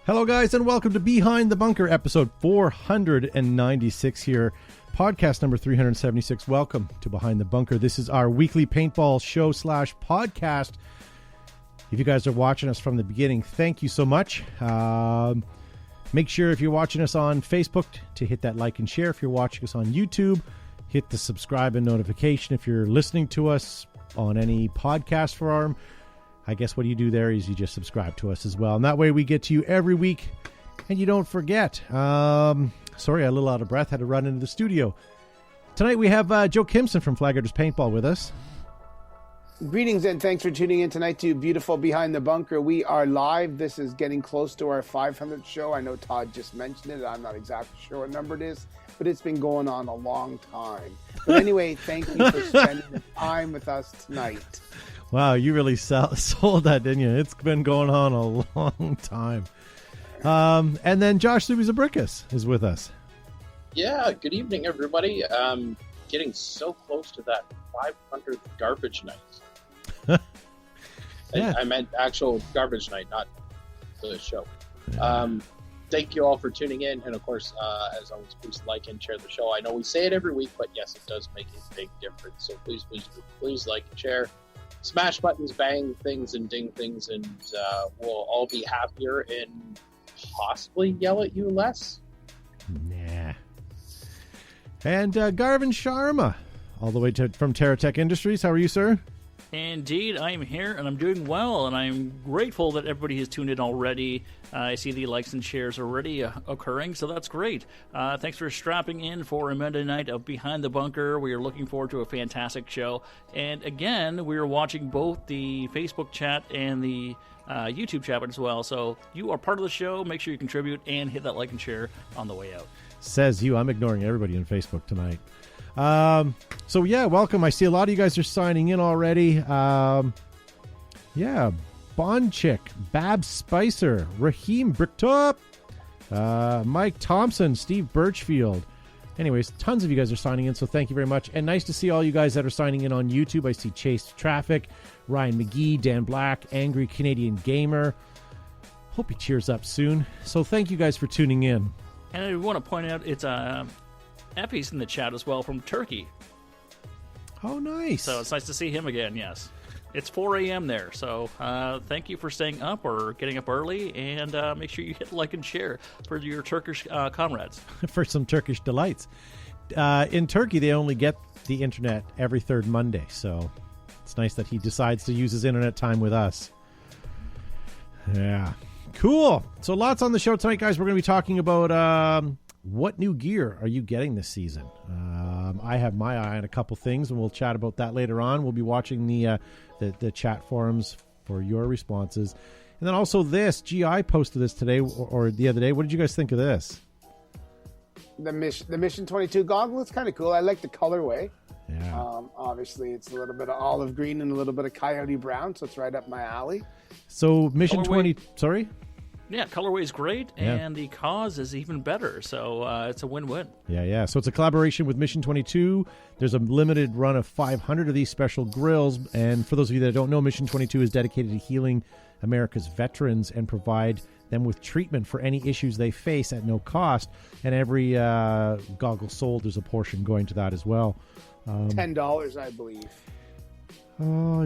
Hello, guys, and welcome to Behind the Bunker, episode 496 here, podcast number 376. Welcome to Behind the Bunker. This is our weekly paintball show / podcast. If you guys are watching us from the beginning, thank you so much. Make sure if you're watching us on Facebook to hit that like and share. If you're watching us on YouTube, hit the subscribe and notification. If you're listening to us on any podcast forum, I guess what you do there is you just subscribe to us as well. And that way we get to you every week and you don't forget. Sorry, I'm a little out of breath. Had to run into the studio. Tonight we have Joe Kimson from Flaggers Paintball with us. Greetings and thanks for tuning in tonight to beautiful Behind the Bunker. We are live. This is getting close to our 500th show. I know Todd just mentioned it. I'm not exactly sure what number it is, but it's been going on a long time. But anyway, thank you for spending the time with us tonight. Wow, you really sold that, didn't you? It's been going on a long time. And then Josh Subizabrickus is with us. Yeah, good evening, everybody. Getting so close to that 500th garbage night. Yeah. I meant actual garbage night, not the show. Thank you all for tuning in. And, of course, as always, please like and share the show. I know we say it every week, but, yes, it does make a big difference. So please like and share. Smash buttons, bang things, and ding things, and we'll all be happier and possibly yell at you less. Nah. And Garvin Sharma, all the way from TerraTech Industries. How are you, sir? Indeed, I'm here, and I'm doing well, and I'm grateful that everybody has tuned in already. I see the likes and shares already occurring, so that's great. Thanks for strapping in for a Monday night of Behind the Bunker. We are looking forward to a fantastic show. And again, we are watching both the Facebook chat and the YouTube chat as well. So you are part of the show. Make sure you contribute and hit that like and share on the way out. Says you. I'm ignoring everybody on Facebook tonight. So yeah, welcome. I see a lot of you guys are signing in already. Yeah, Bonchick, Bab Spicer, Raheem Bricktop, Mike Thompson, Steve Birchfield. Anyways, tons of you guys are signing in, so thank you very much. And nice to see all you guys that are signing in on YouTube. I see Chase Traffic, Ryan McGee, Dan Black, Angry Canadian Gamer. Hope he cheers up soon. So thank you guys for tuning in. And I want to point out it's Effie's in the chat as well from Turkey. Oh, nice. So it's nice to see him again, yes. It's 4 a.m. there, so thank you for staying up or getting up early, and make sure you hit like and share for your Turkish comrades. For some Turkish delights. In Turkey, they only get the internet every third Monday, so it's nice that he decides to use his internet time with us. Yeah. Cool. So lots on the show tonight, guys. We're going to be talking about what new gear are you getting this season. I have my eye on a couple things, and we'll chat about that later on. We'll be watching the chat forums for your responses. And then also this, GI posted this today or the other day. What did you guys think of this? The Mission 22 goggle, it's kind of cool. I like the colorway. Yeah. Obviously, it's a little bit of olive green and a little bit of coyote brown, so it's right up my alley. So Mission 20, sorry? Yeah, colorway is great, and the cause is even better, so it's a win-win. Yeah. So it's a collaboration with Mission 22. There's a limited run of 500 of these special grills, and for those of you that don't know, Mission 22 is dedicated to healing America's veterans and provide them with treatment for any issues they face at no cost, and every goggle sold, there's a portion going to that as well. $10, I believe.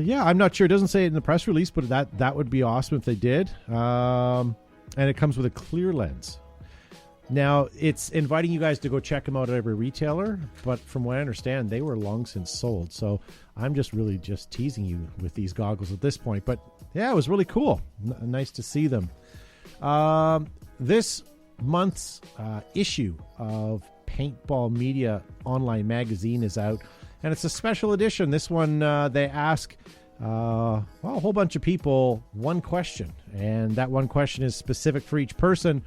Yeah, I'm not sure. It doesn't say it in the press release, but that would be awesome if they did. And it comes with a clear lens. Now, it's inviting you guys to go check them out at every retailer, but from what I understand, they were long since sold. So I'm just really just teasing you with these goggles at this point. But yeah, it was really cool. Nice to see them. This month's issue of Paintball Media Online Magazine is out, and it's a special edition. This one, they ask a whole bunch of people one question, and that one question is specific for each person.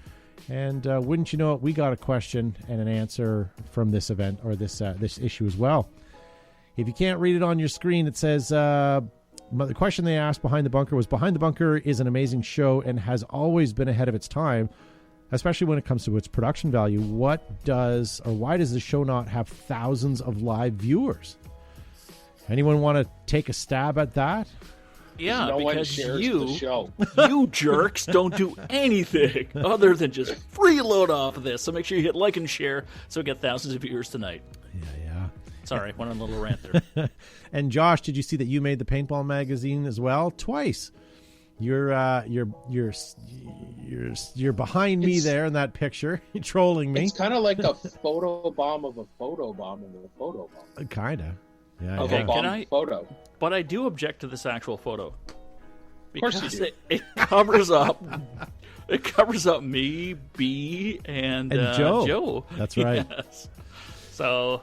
And wouldn't you know it, we got a question and an answer from this event or this issue as well. If you can't read it on your screen, it says the question they asked Behind the Bunker was: Behind the Bunker is an amazing show and has always been ahead of its time, especially when it comes to its production value. Why does the show not have thousands of live viewers? Anyone want to take a stab at that? Yeah, no one because shares the you show. you jerks don't do anything other than just freeload off of this. So make sure you hit like and share so we get thousands of viewers tonight. Yeah. Sorry, went on a little rant there. And Josh, did you see that you made the Paintball magazine as well? Twice. You're behind me there in that picture. You're trolling me. It's kind of like a photo bomb of a photo bomb of a photo bomb. Kind of. Yeah. Of yeah. a bomb photo. But I do object to this actual photo. Course you Because do. it covers up it covers up me, B, and Joe. Joe. That's right. Yes. So,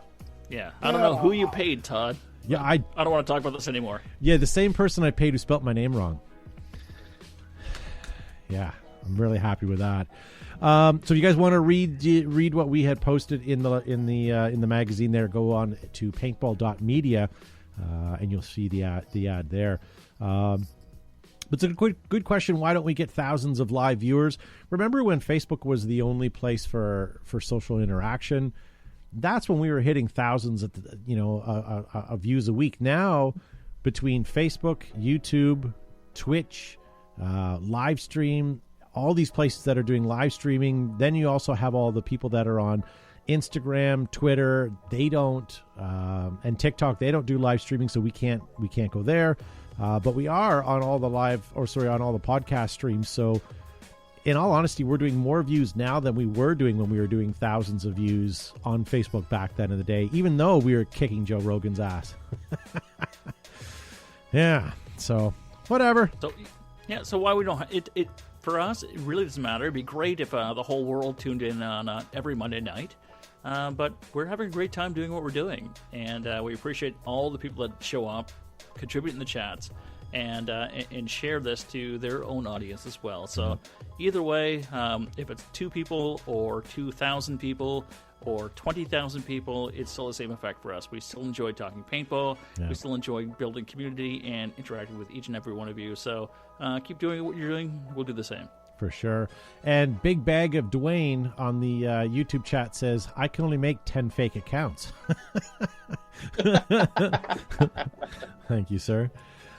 yeah. I don't know who you paid, Todd. Yeah, I don't want to talk about this anymore. the same person I paid who spelt my name wrong. Yeah, I'm really happy with that. So if you guys want to read what we had posted in the magazine there, go on to paintball.media and you'll see the ad there. But it's a good question. Why don't we get thousands of live viewers? Remember when Facebook was the only place for social interaction? That's when we were hitting thousands of views a week. Now, between Facebook, YouTube, Twitch, live stream, all these places that are doing live streaming, then you also have all the people that are on Instagram, Twitter. They don't, and TikTok. They don't do live streaming, so we can't go there. But we are on all the on all the podcast streams. So, in all honesty, we're doing more views now than we were doing when we were doing thousands of views on Facebook back then in the day, even though we were kicking Joe Rogan's ass. Yeah. So, whatever. So why we don't it for us, it really doesn't matter. It'd be great if the whole world tuned in on every Monday night. But we're having a great time doing what we're doing, and we appreciate all the people that show up, contribute in the chats, and share this to their own audience as well. So either way, if it's 2 people or 2,000 people or 20,000 people, it's still the same effect for us. We still enjoy talking paintball. Yeah. We still enjoy building community and interacting with each and every one of you. So keep doing what you're doing. We'll do the same. For sure. And Big Bag of Dwayne on the YouTube chat says, I can only make 10 fake accounts. Thank you, sir.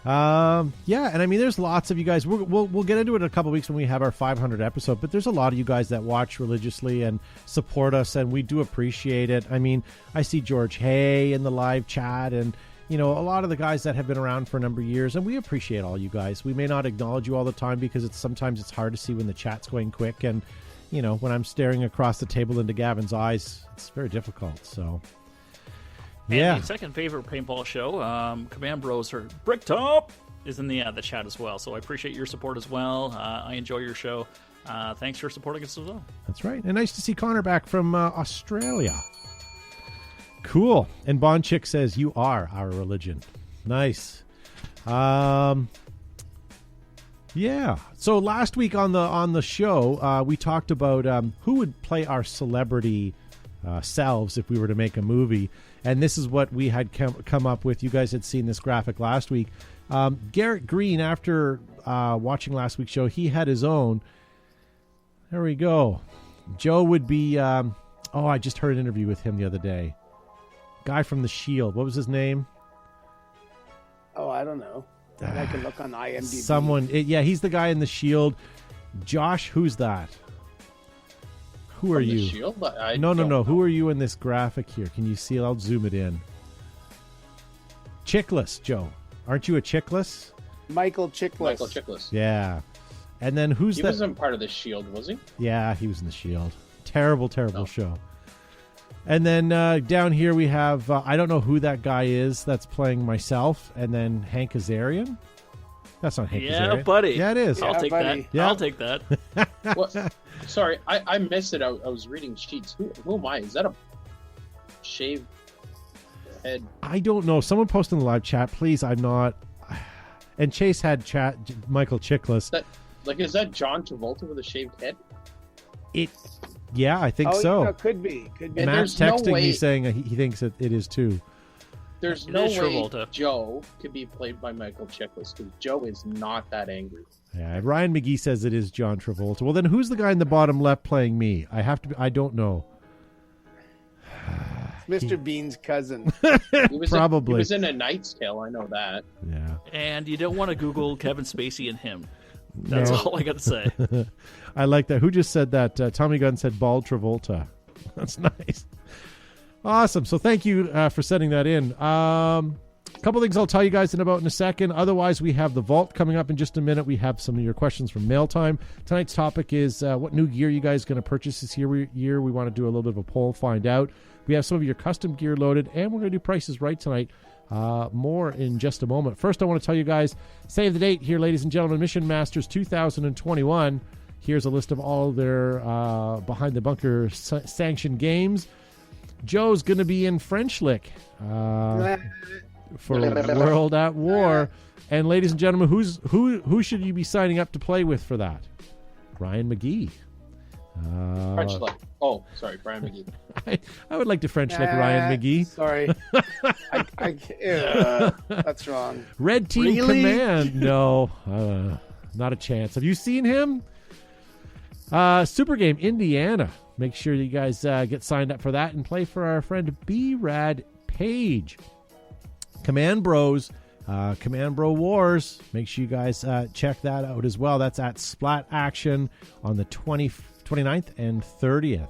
Yeah, and I mean, there's lots of you guys. We'll get into it in a couple weeks when we have our 500 episode, but there's a lot of you guys that watch religiously and support us, and we do appreciate it. I mean, I see George Hay in the live chat, and a lot of the guys that have been around for a number of years, and we appreciate all you guys. We may not acknowledge you all the time because sometimes it's hard to see when the chat's going quick, and when I'm staring across the table into Gavin's eyes, it's very difficult. So yeah. And the second favorite paintball show, Command Bros or Bricktop, is in the chat as well. So I appreciate your support as well. I enjoy your show. Thanks for supporting us as well. That's right. And nice to see Connor back from Australia. Cool. And Bond Chick says, you are our religion. Nice. Yeah. So last week on the show, we talked about who would play our celebrity selves if we were to make a movie. And this is what we had come up with. You guys had seen this graphic last week. Garrett Green, after watching last week's show, he had his own. There we go. Joe would be... I just heard an interview with him the other day. Guy from The Shield. What was his name? Oh, I don't know. I can look on IMDb. He's the guy in The Shield. Josh, who's that? Who are you? Shield? No. Who are you in this graphic here? Can you see? I'll zoom it in. Chickless, Joe. Aren't you a Chickless? Michael Chiklis. Michael Chiklis. Yeah. And then who's that? He wasn't part of The Shield, was he? Yeah, he was in The Shield. Terrible show. And then down here we have, I don't know who that guy is that's playing myself, and then Hank Azarian. That's not Hank Azarian. Yeah, buddy. Yeah, it is. I'll take that. Yeah. I'll take that. What? Sorry, I missed it. I was reading sheets. Who am I? Is that a shaved head? I don't know. Someone post in the live chat, please. I'm not. And Chase had Michael Chiklis. Is that John Travolta with a shaved head? Yeah, I think so. Yeah, could be. Matt's texting me saying he thinks that it is too. There's no way Travolta. Joe could be played by Michael Chiklis because Joe is not that angry. Yeah, Ryan McGee says it is John Travolta. Well, then who's the guy in the bottom left playing me? I don't know. Mr. Bean's cousin. Probably. He was in A Knight's Tale. I know that. Yeah. And you don't want to Google Kevin Spacey and him. That's all I got to say. I like that. Who just said that? Tommy Gunn said Bald Travolta. That's nice. Awesome. So thank you for sending that in. A couple things I'll tell you guys in a second. Otherwise, we have the vault coming up in just a minute. We have some of your questions from mail time. Tonight's topic is what new gear you guys going to purchase this year. We want to do a little bit of a poll, find out. We have some of your custom gear loaded, and we're going to do prices right tonight. More in just a moment. First, I want to tell you guys, save the date here, ladies and gentlemen. Mission Masters 2021. Here's a list of all their Behind the Bunker sanctioned games. Joe's going to be in French Lick for World at War. And ladies and gentlemen, who should you be signing up to play with for that? Ryan McGee. French Lick. Oh, sorry, Brian McGee. I would like to French Lick Ryan McGee. Sorry. That's wrong. Red Team Command. No, not a chance. Have you seen him? Super Game Indiana. Make sure you guys get signed up for that and play for our friend B-Rad Page. Command Bros. Command Bro Wars. Make sure you guys check that out as well. That's at Splat Action on the 29th and 30th.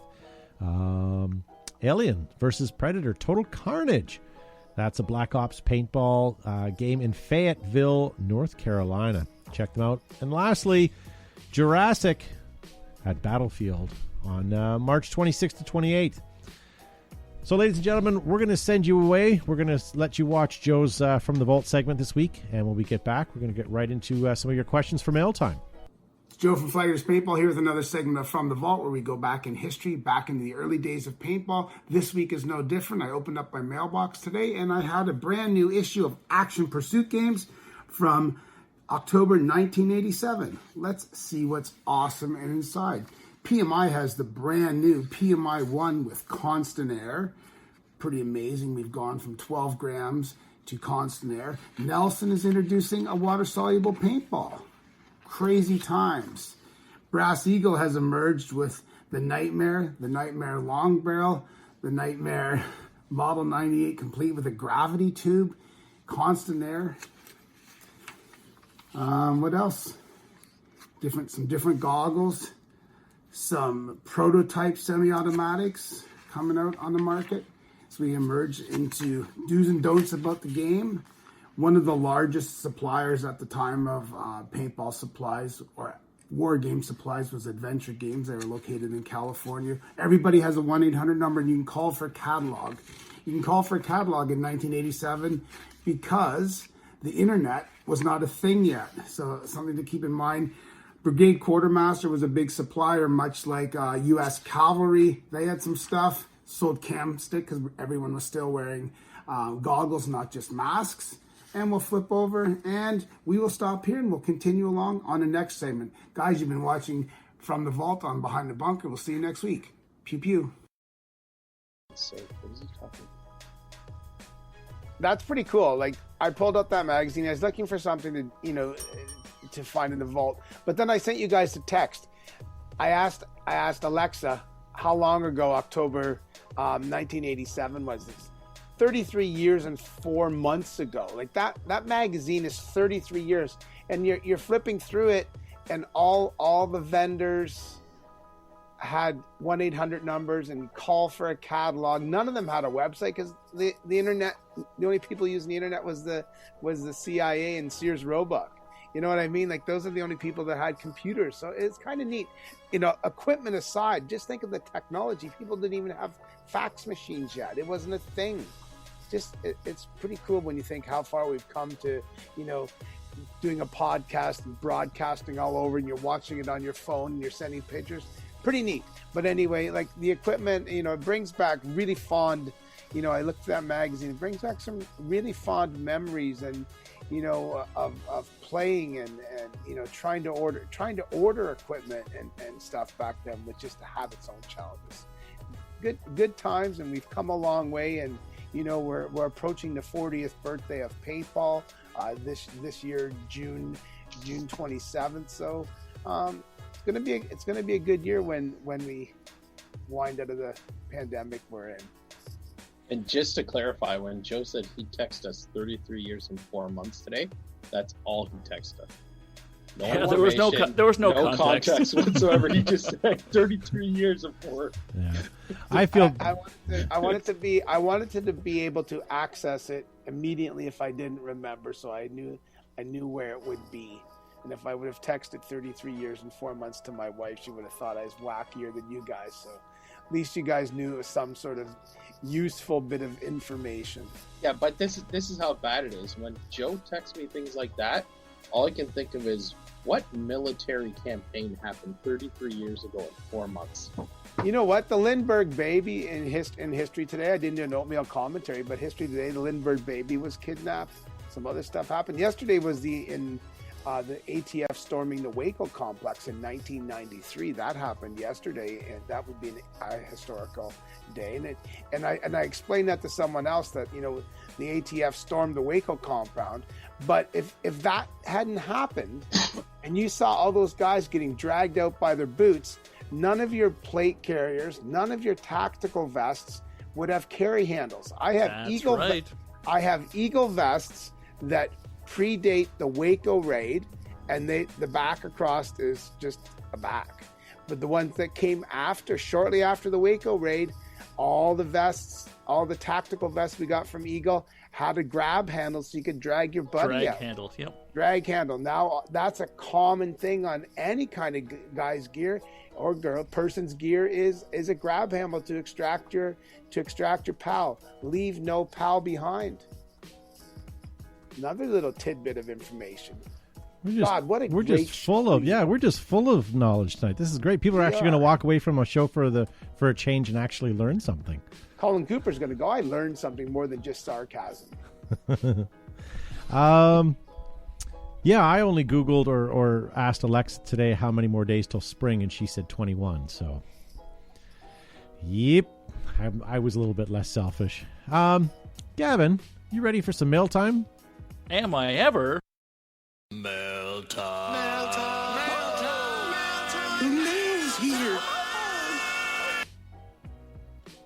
Alien versus Predator Total Carnage. That's a Black Ops paintball game in Fayetteville, North Carolina. Check them out. And lastly, Jurassic at Battlefield on March 26th to 28th. So, ladies and gentlemen, we're going to send you away. We're going to let you watch Joe's From the Vault segment this week. And when we get back, we're going to get right into some of your questions for mail time. Joe from Flaggers Paintball here with another segment of From the Vault, where we go back in history, back into the early days of paintball. This week is no different. I opened up my mailbox today and I had a brand new issue of Action Pursuit games from October 1987. Let's see what's awesome and inside. PMI has the brand new PMI 1 with constant air. Pretty amazing. We've gone from 12 grams to constant air. Nelson is introducing a water-soluble paintball. Crazy times. Brass Eagle has emerged with the Nightmare Long Barrel, the Nightmare Model 98 complete with a gravity tube, constant air. What else? Some different goggles, some prototype semi-automatics coming out on the market. So we emerge into do's and don'ts about the game. One of the largest suppliers at the time of paintball supplies or war game supplies was Adventure Games. They were located in California. Everybody has a 1-800 number and you can call for a catalog. You can call for a catalog in 1987 because the internet was not a thing yet. So something to keep in mind. Brigade Quartermaster was a big supplier, much like U.S. Cavalry. They had some stuff. Sold cam stick because everyone was still wearing goggles, not just masks. And we'll flip over and we will stop here and we'll continue along on the next segment. Guys, you've been watching From the Vault on Behind the Bunker. We'll see you next week. Pew pew. That's pretty cool. Like, I pulled up that magazine. I was looking for something to find in the vault. But then I sent you guys a text. I asked Alexa, how long ago October 1987 was this? 33 years and 4 months ago. Like that magazine is 33 years, and you're flipping through it, and all the vendors had 1-800 numbers and call for a catalog. None of them had a website because the internet. The only people using the internet was the CIA and Sears Roebuck. You know what I mean? Like, those are the only people that had computers. So it's kind of neat. Equipment aside, just think of the technology. People didn't even have fax machines yet. It wasn't a thing. It's pretty cool when you think how far we've come to, doing a podcast and broadcasting all over, and you're watching it on your phone and you're sending pictures. Pretty neat. But anyway, like the equipment, it brings back really fond, I looked at that magazine, it brings back some really fond memories and, of playing and trying to order equipment and stuff back then, with just to have its own challenges. Good times, and we've come a long way, and we're approaching the 40th birthday of paintball this year, June 27th. So it's gonna be a good year when we wind out of the pandemic we're in. And just to clarify, when Joe said he texted us 33 years and 4 months today, That's all he texted. There was no context whatsoever. He just said 33 years of work. Yeah. I feel I wanted to be able to access it immediately if I didn't remember, so I knew where it would be. And if I would have texted 33 years and 4 months to my wife, she would have thought I was wackier than you guys. So at least you guys knew it was some sort of useful bit of information. Yeah, but this is how bad it is. When Joe texts me things like that, all I can think of is, what military campaign happened 33 years ago in 4 months? You know what? The Lindbergh baby in history today, I didn't do an oatmeal commentary, but history today, the Lindbergh baby was kidnapped. Some other stuff happened. Yesterday was the ATF storming the Waco complex in 1993. That happened yesterday, and that would be a historical day. And I explained that to someone else, that the ATF stormed the Waco compound, but if that hadn't happened, and you saw all those guys getting dragged out by their boots, none of your plate carriers, none of your tactical vests would have carry handles. I have Eagle vests that predate the Waco raid, and the back across is just a back. But the ones that came shortly after the Waco raid, all the tactical vests we got from Eagle had a grab handle so you could drag your buddy out. Drag handle. Now that's a common thing on any kind of guy's gear or person's gear is a grab handle to extract your PAL. Leave no PAL behind. Another little tidbit of information. We're just full of knowledge tonight. This is great. People are actually going to walk away from a show for a change and actually learn something. Colin Cooper's going to go, I learned something more than just sarcasm. Yeah, I only Googled or asked Alexa today how many more days till spring, and she said 21. So, yep, I was a little bit less selfish. Gavin, you ready for some mail time? Am I ever? Mail time. Mail time. Mail time. Mail time. The mail's here.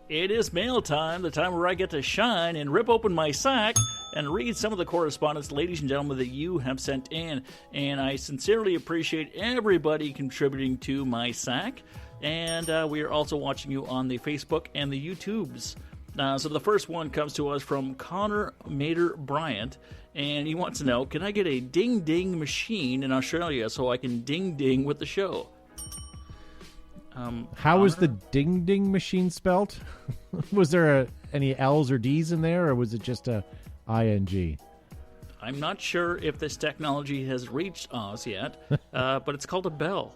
It is mail time, the time where I get to shine and rip open my sack and read some of the correspondence, ladies and gentlemen, that you have sent in. And I sincerely appreciate everybody contributing to my sack. And we are also watching you on the Facebook and the YouTubes. So the first one comes to us from Connor Mater Bryant. And he wants to know, can I get a ding-ding machine in Australia so I can ding-ding with the show? How is the ding-ding machine spelt? Was there any L's or D's in there, or was it just a ING? I'm not sure if this technology has reached Oz yet, but it's called a bell.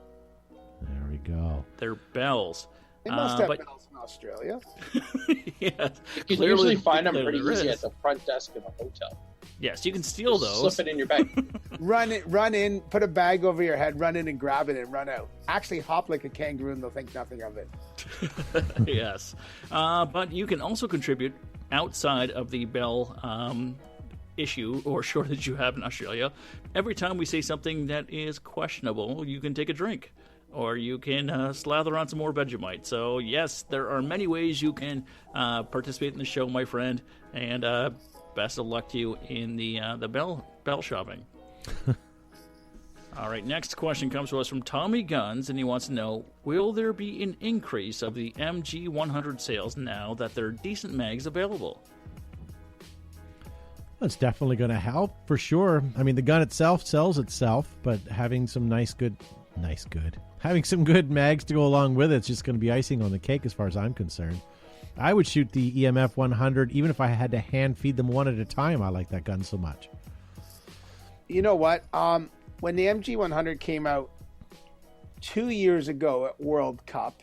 There we go. They're bells. They must have bells in Australia. Yes. You can usually find them pretty easy at the front desk of a hotel. Yes, you can steal those. Slip it in your bag. Run in, put a bag over your head, run in and grab it and run out. Actually hop like a kangaroo and they'll think nothing of it. Yes. But you can also contribute outside of the bell issue or shortage you have in Australia. Every time we say something that is questionable, you can take a drink. Or you can slather on some more Vegemite. So, yes, there are many ways you can participate in the show, my friend. And best of luck to you in the bell shopping. All right, next question comes to us from Tommy Guns, and he wants to know, will there be an increase of the MG100 sales now that there are decent mags available? That's definitely going to help, for sure. I mean, the gun itself sells itself, but having some having some good mags to go along with it's just going to be icing on the cake as far as I'm concerned. I would shoot the EMF 100 even if I had to hand feed them one at a time. I like that gun so much. You know what? When the MG 100 came out 2 years ago at World Cup,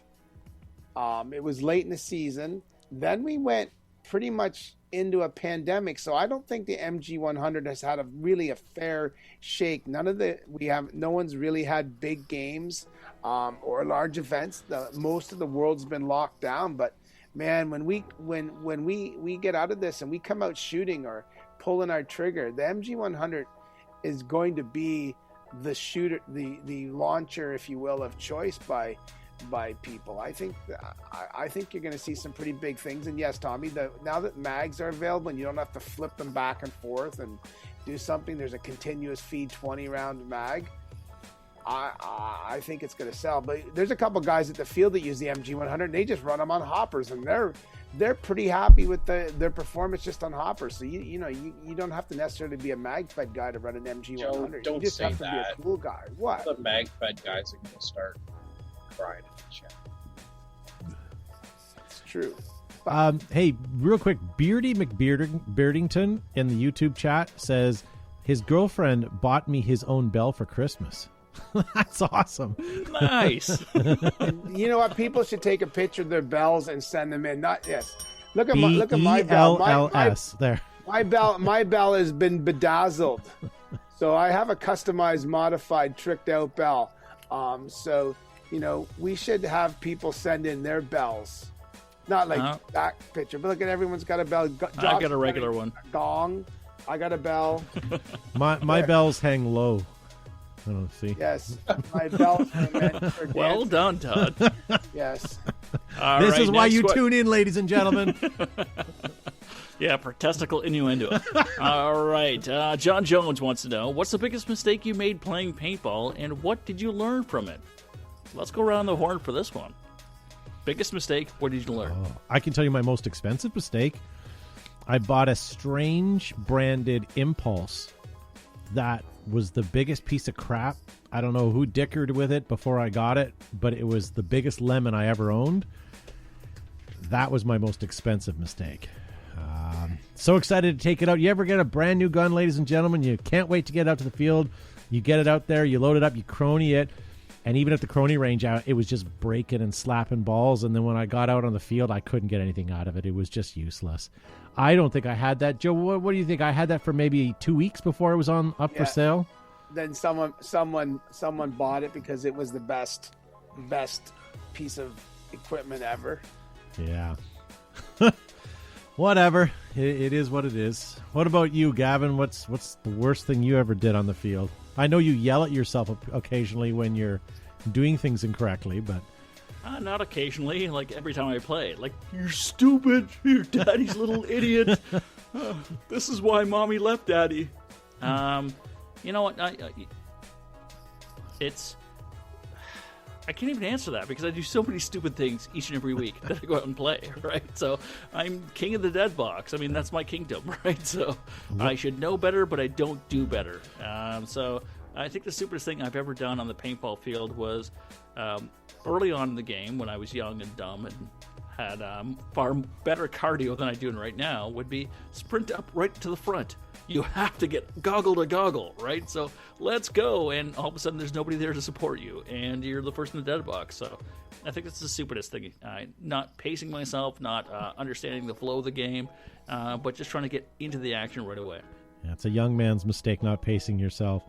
it was late in the season. Then we went pretty much into a pandemic, so I don't think the MG 100 has had a fair shake. No one's really had big games or large events. Most of the world's been locked down, but man, when we get out of this and we come out shooting or pulling our trigger, the MG 100 is going to be the shooter, the launcher, if you will, of choice by by people. I think you're going to see some pretty big things. And yes, Tommy, now that mags are available and you don't have to flip them back and forth and do something, there's a continuous feed 20 round mag. I think it's going to sell. But there's a couple guys at the field that use the MG100 and they just run them on hoppers, and they're pretty happy with their performance just on hoppers. So you don't have to necessarily be a mag-fed guy to run an MG100. Joe, don't you just say have to that. be a cool guy. What? The mag-fed guys are going to start crying in the chat. It's true. Hey, real quick, Beardy McBeardington in the YouTube chat says his girlfriend bought me his own bell for Christmas. That's awesome. Nice. You know what? People should take a picture of their bells and send them in. Look at my bell. BELLS there. My bell has been bedazzled, so I have a customized, modified, tricked out bell. So we should have people send in their bells, not like that picture, but look at everyone's got a bell. I got a regular one. Gong. I got a bell. My bells hang low. I don't see. Yes, my bells are meant for Well done, Todd. Yes. This is why you tune in, ladies and gentlemen. Yeah, for testicle innuendo. All right. John Jones wants to know, what's the biggest mistake you made playing paintball, and what did you learn from it? Let's go around the horn for this one. Biggest mistake, what did you learn? I can tell you my most expensive mistake. I bought a strange branded Impulse that was the biggest piece of crap. I don't know who dickered with it before I got it, but it was the biggest lemon I ever owned. That was my most expensive mistake. So excited to take it out. You ever get a brand new gun, ladies and gentlemen? You can't wait to get out to the field. You get it out there, you load it up, you crony it. And even at the crony range, it was just breaking and slapping balls. And then when I got out on the field, I couldn't get anything out of it. It was just useless. I don't think I had that. Joe, what do you think? I had that for maybe 2 weeks before it was up for sale. Then someone bought it because it was the best piece of equipment ever. Yeah. Whatever. It is what it is. What about you, Gavin? What's the worst thing you ever did on the field? I know you yell at yourself occasionally when you're doing things incorrectly, but... Not occasionally, like every time I play. Like, you're stupid, you're daddy's little idiot. This is why mommy left daddy. You know what? I can't even answer that because I do so many stupid things each and every week that I go out and play, right? So I'm king of the dead box. I mean, that's my kingdom, right? So I should know better, but I don't do better. So I think the stupidest thing I've ever done on the paintball field was early on in the game when I was young and dumb and had far better cardio than I do right now would be sprint up right to the front. You have to get goggle to goggle, right? So let's go, and all of a sudden there's nobody there to support you, and you're the first in the dead box. So I think that's the stupidest thing. Not pacing myself, not understanding the flow of the game, but just trying to get into the action right away. Yeah, it's a young man's mistake, not pacing yourself.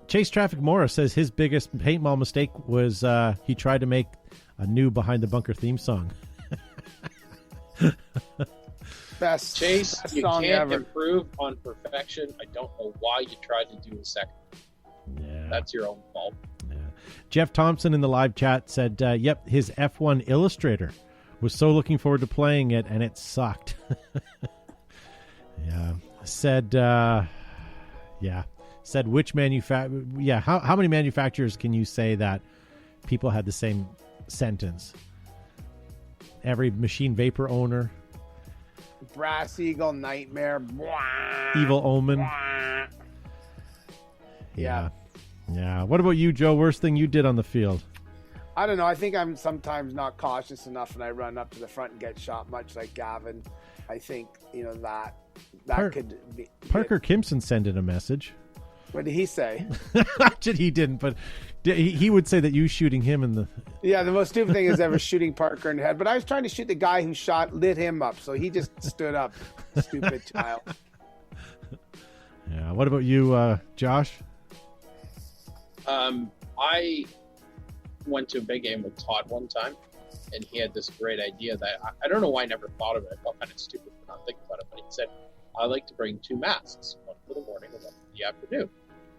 Chase Traffic Morris says his biggest paintball mistake was he tried to make a new Behind the Bunker theme song. Chase, best you song can't ever. improve on perfection. I don't know why you tried to do a second. Yeah. That's your own fault. Yeah. Jeff Thompson in the live chat said, yep, his F1 Illustrator was so looking forward to playing it, and it sucked. Yeah. Said which how many manufacturers can you say that people had the same sentence? Every Machine Vapor owner, Brass Eagle, Nightmare, blah, Evil Omen. blah. Yeah. Yeah. What about you, Joe? Worst thing you did on the field? I don't know. I think I'm sometimes not cautious enough, and I run up to the front and get shot, much like Gavin. I think that could be. Parker Kimson sent in a message. What did he say? Actually, he didn't, but he would say that you shooting him in the... Yeah, the most stupid thing is ever shooting Parker in the head. But I was trying to shoot the guy who lit him up, so he just stood up. Stupid child. Yeah. What about you, Josh? I went to a big game with Todd one time, and he had this great idea that I don't know why I never thought of it. I felt kind of stupid for not thinking about it, but he said, I like to bring 2 masks, one for the morning and one for the afternoon.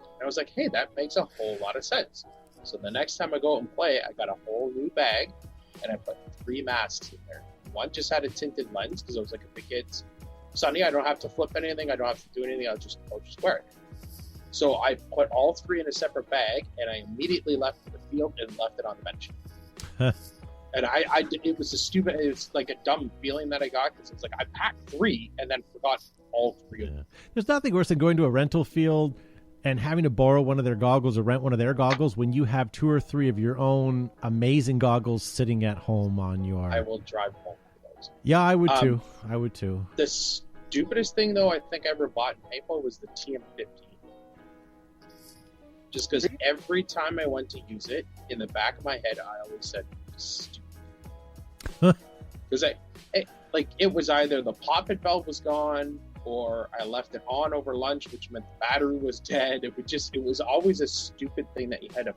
And I was like, hey, that makes a whole lot of sense. So the next time I go out and play, I got a whole new bag, and I put 3 masks in there. One just had a tinted lens because I was like, if it gets sunny, I don't have to flip anything. I don't have to do anything. I'll just wear it. So I put all 3 in a separate bag, and I immediately left the field and left it on the bench. And it was like a dumb feeling that I got because it's like I packed 3 and then forgot all 3 of them. There's nothing worse than going to a rental field and having to borrow one of their goggles or rent one of their goggles when you have 2 or 3 of your own amazing goggles sitting at home on your... I will drive home for those. Yeah, I would too. I would too. The stupidest thing, though, I think I ever bought in paintball was the TM15. Just because every time I went to use it, in the back of my head, I always said, stupid. Because it was either the poppet valve was gone, or I left it on over lunch, which meant the battery was dead. It was always a stupid thing that you had to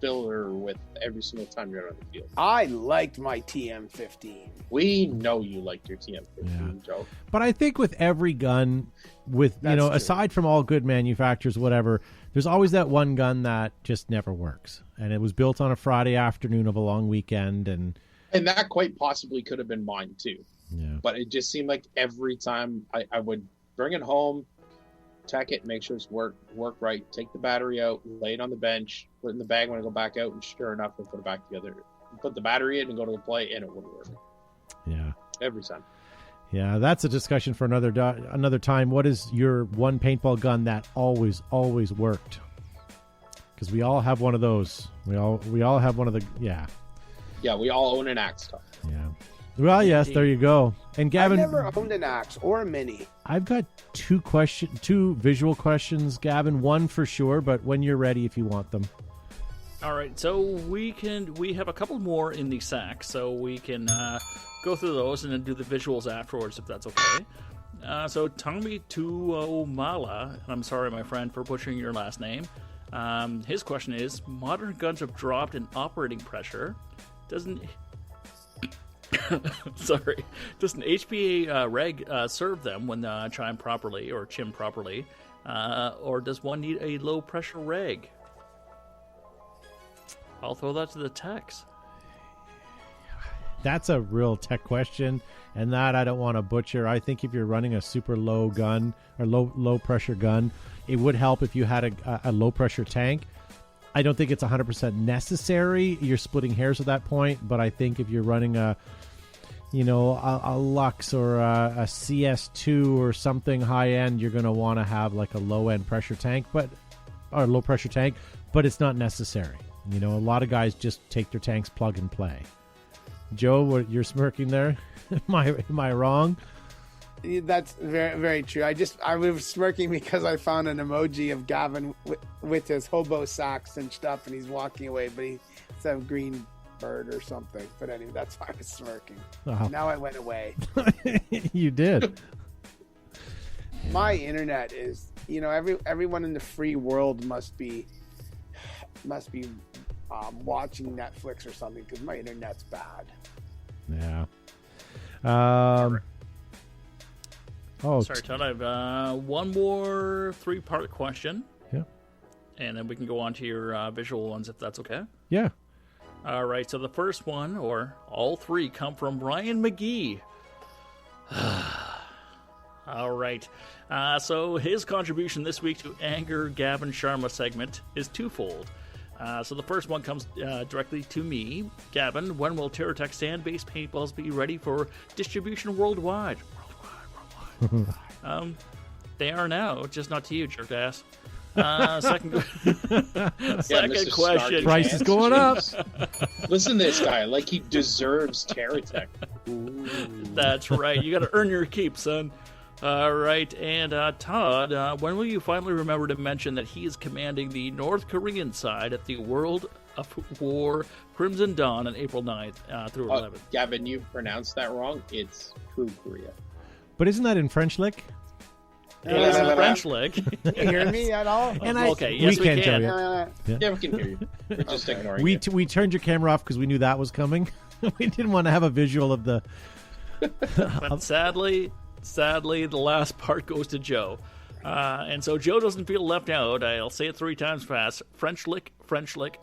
filler with every single time you're on the field. I liked my TM15. We know you liked your TM15, Joe. But I think with every gun, aside from all good manufacturers, whatever, there's always that one gun that just never works. And it was built on a Friday afternoon of a long weekend. And that quite possibly could have been mine, too. Yeah. But it just seemed like every time I would bring it home, check it, make sure it's work right, take the battery out, lay it on the bench, put it in the bag when I go back out, and sure enough, I put it back together. Put the battery in and go to the play, and it wouldn't work. Yeah. Every time. Yeah, that's a discussion for another time. What is your one paintball gun that always worked? Because we all have one of those. We all have one of the Yeah, we all own an Axe Top. Yeah. Well, yes, there you go. And Gavin, I've never owned an Axe or a Mini. I've got 2 visual questions, Gavin. One for sure, but when you're ready, if you want them. All right, so we have a couple more in the sack, so we can go through those and then do the visuals afterwards, if that's okay. So Tommy Tuomala, and I'm sorry, my friend, for butchering your last name. His question is: modern guns have dropped in operating pressure. Doesn't an HPA reg serve them when chimed properly or chimmed properly, or does one need a low pressure reg? I'll throw that to the techs. That's a real tech question, and that I don't want to butcher. I think if you're running a super low gun or low pressure gun, it would help if you had a low pressure tank. I don't think it's 100% necessary. You're splitting hairs at that point, but I think if you're running a Lux or a CS2 or something high end, you're going to want to have like a low end pressure tank, or low pressure tank, but it's not necessary. A lot of guys just take their tanks plug and play. Joe, you're smirking there. Am I wrong? That's very, very true. I was smirking because I found an emoji of Gavin with his hobo sock cinched up, and he's walking away, but he's a green bird or something. But anyway, that's why I was smirking. Oh. Now I went away. You did. My internet is, everyone in the free world must be watching Netflix or something, because my internet's bad. Yeah. Sorry, Todd. I have one more 3-part question. Yeah. And then we can go on to your visual ones, if that's okay. Yeah. All right. So the first one, or all 3, come from Ryan McGee. All right. So his contribution this week to Anger Gavin Sharma segment is twofold. So the first one comes directly to me. Gavin, when will TerraTech sand-based paintballs be ready for distribution worldwide? They are now, just not to you, jerk ass. Second question. Price is going up. Listen to this guy, like he deserves TerraTech. That's right. You got to earn your keep, son. All right, and Todd, when will you finally remember to mention that he is commanding the North Korean side at the World of War Crimson Dawn on April 9th through 11th? Gavin, you pronounced that wrong. It's True Korea. But isn't that in French lick? It is in French lick. Can you hear me at all? And okay, yes, we can. Yeah, we can hear you. We're just ignoring we you. We turned your camera off because we knew that was coming. We didn't want to have a visual of the... But sadly, the last part goes to Joe. And so Joe doesn't feel left out. I'll say it 3 times fast. French lick French lick.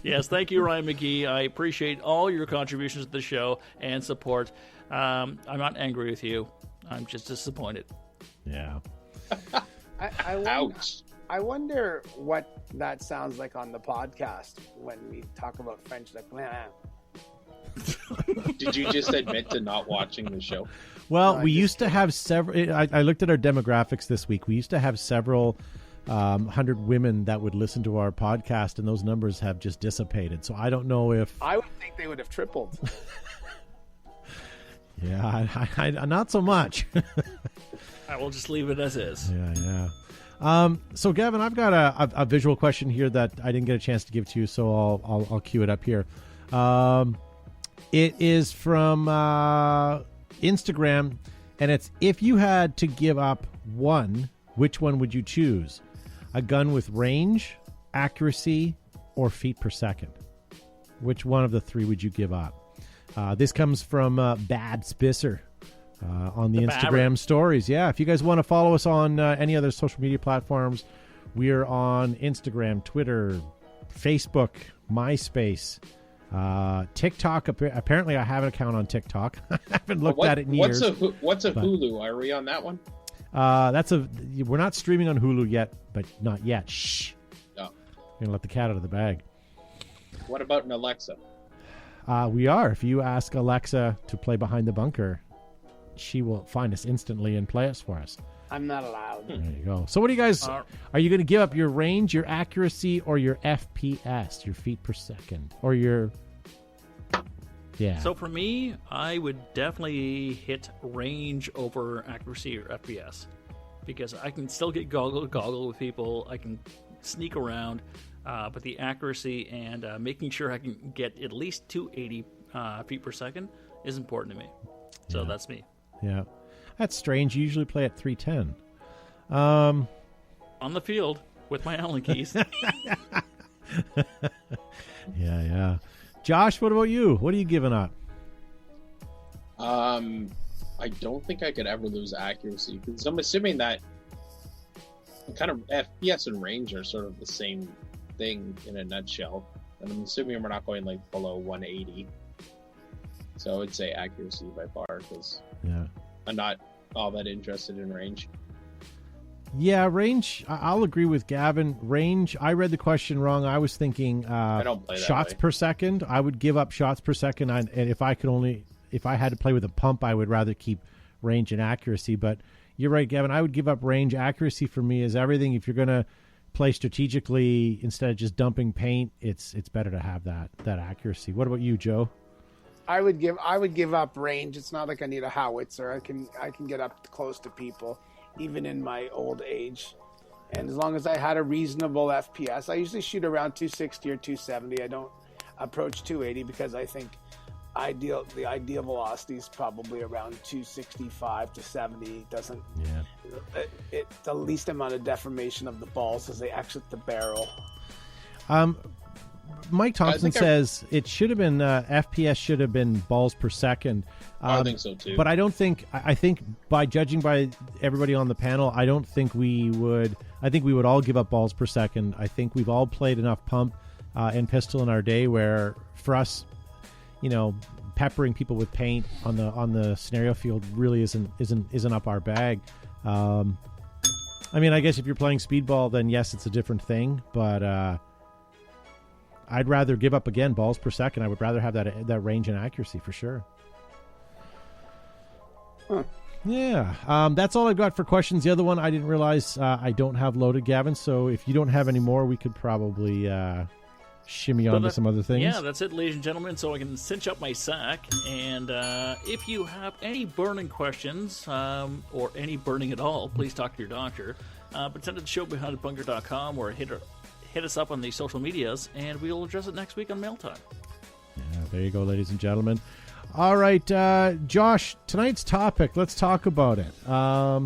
Yes, thank you, Ryan McGee. I appreciate all your contributions to the show and support. I'm not angry with you. I'm just disappointed. Yeah. Ouch. I wonder what that sounds like on the podcast when we talk about French lick. Did you just admit to not watching the show? Well, No, we I just used to have several. I looked at our demographics this week. We used to have several 100 women that would listen to our podcast, and those numbers have just dissipated. So I don't know if. I would think they would have tripled. Yeah, I not so much. I will just leave it as is. Yeah. So Gavin, I've got a visual question here that I didn't get a chance to give to you, so I'll cue it up here. It is from Instagram, and it's, if you had to give up one, which one would you choose? A gun with range, accuracy, or feet per second? Which one of the three would you give up? This comes from Bad Spisser on the Instagram stories. Yeah, if you guys want to follow us on any other social media platforms, we are on Instagram, Twitter, Facebook, MySpace, TikTok. Apparently, I have an account on TikTok. I haven't looked at it in years. What's a Hulu? Are we on that one? We're not streaming on Hulu yet, but not yet. Shh. No. We're gonna let the cat out of the bag. What about an Alexa? We are. If you ask Alexa to play Behind the Bunker, she will find us instantly and play us for us. I'm not allowed. There you go. So what do you guys, are you going to give up your range, your accuracy, or your FPS, your feet per second, or your, yeah. So for me, I would definitely hit range over accuracy or FPS, because I can still get goggle with people. I can sneak around, but the accuracy and making sure I can get at least 280 feet per second is important to me. So that's me. Yeah. That's strange. You usually play at 310. On the field with my Allen keys. Yeah. Josh, what about you? What are you giving up? I don't think I could ever lose accuracy, because I'm assuming that kind of FPS and range are sort of the same thing in a nutshell, and I'm assuming we're not going like below 180. So I would say accuracy by far, because I'm not all that interested in range. Yeah, range. I'll agree with Gavin. Range. I read the question wrong. I was thinking I don't play that shots way. per second. I would give up shots per second, and if I had to play with a pump, I would rather keep range and accuracy. But you're right, Gavin. I would give up range. Accuracy for me is everything. If you're gonna play strategically instead of just dumping paint, it's better to have that accuracy. What about you, Joe? I would give up range. It's not like I need a howitzer. I can get up close to people, even in my old age. And as long as I had a reasonable FPS, I usually shoot around 260 or 270. I don't approach 280 because I think the ideal velocity is probably around 265 to 70. It doesn't. It's the least amount of deformation of the balls as they exit the barrel. Mike Thompson says it should have been FPS should have been balls per second. I think so too. But I don't think. I think by judging by everybody on the panel, I don't think we would. I think we would all give up balls per second. I think we've all played enough pump and pistol in our day where, for us, peppering people with paint on the scenario field really isn't up our bag. I mean, I guess if you're playing speedball, then yes, it's a different thing. But I'd rather give up again balls per second. I would rather have that range and accuracy for sure. Huh. Yeah, that's all I've got for questions. The other one I didn't realize I don't have loaded, Gavin. So if you don't have any more, we could probably shimmy on to some other things. Yeah, that's it, ladies and gentlemen. So I can cinch up my sack. And if you have any burning questions or any burning at all, please talk to your doctor. But send it to showbehindthebunker.com or hit us up on the social medias, and we'll address it next week on Mail Time. Yeah, there you go, ladies and gentlemen. All right, Josh, tonight's topic, let's talk about it. Let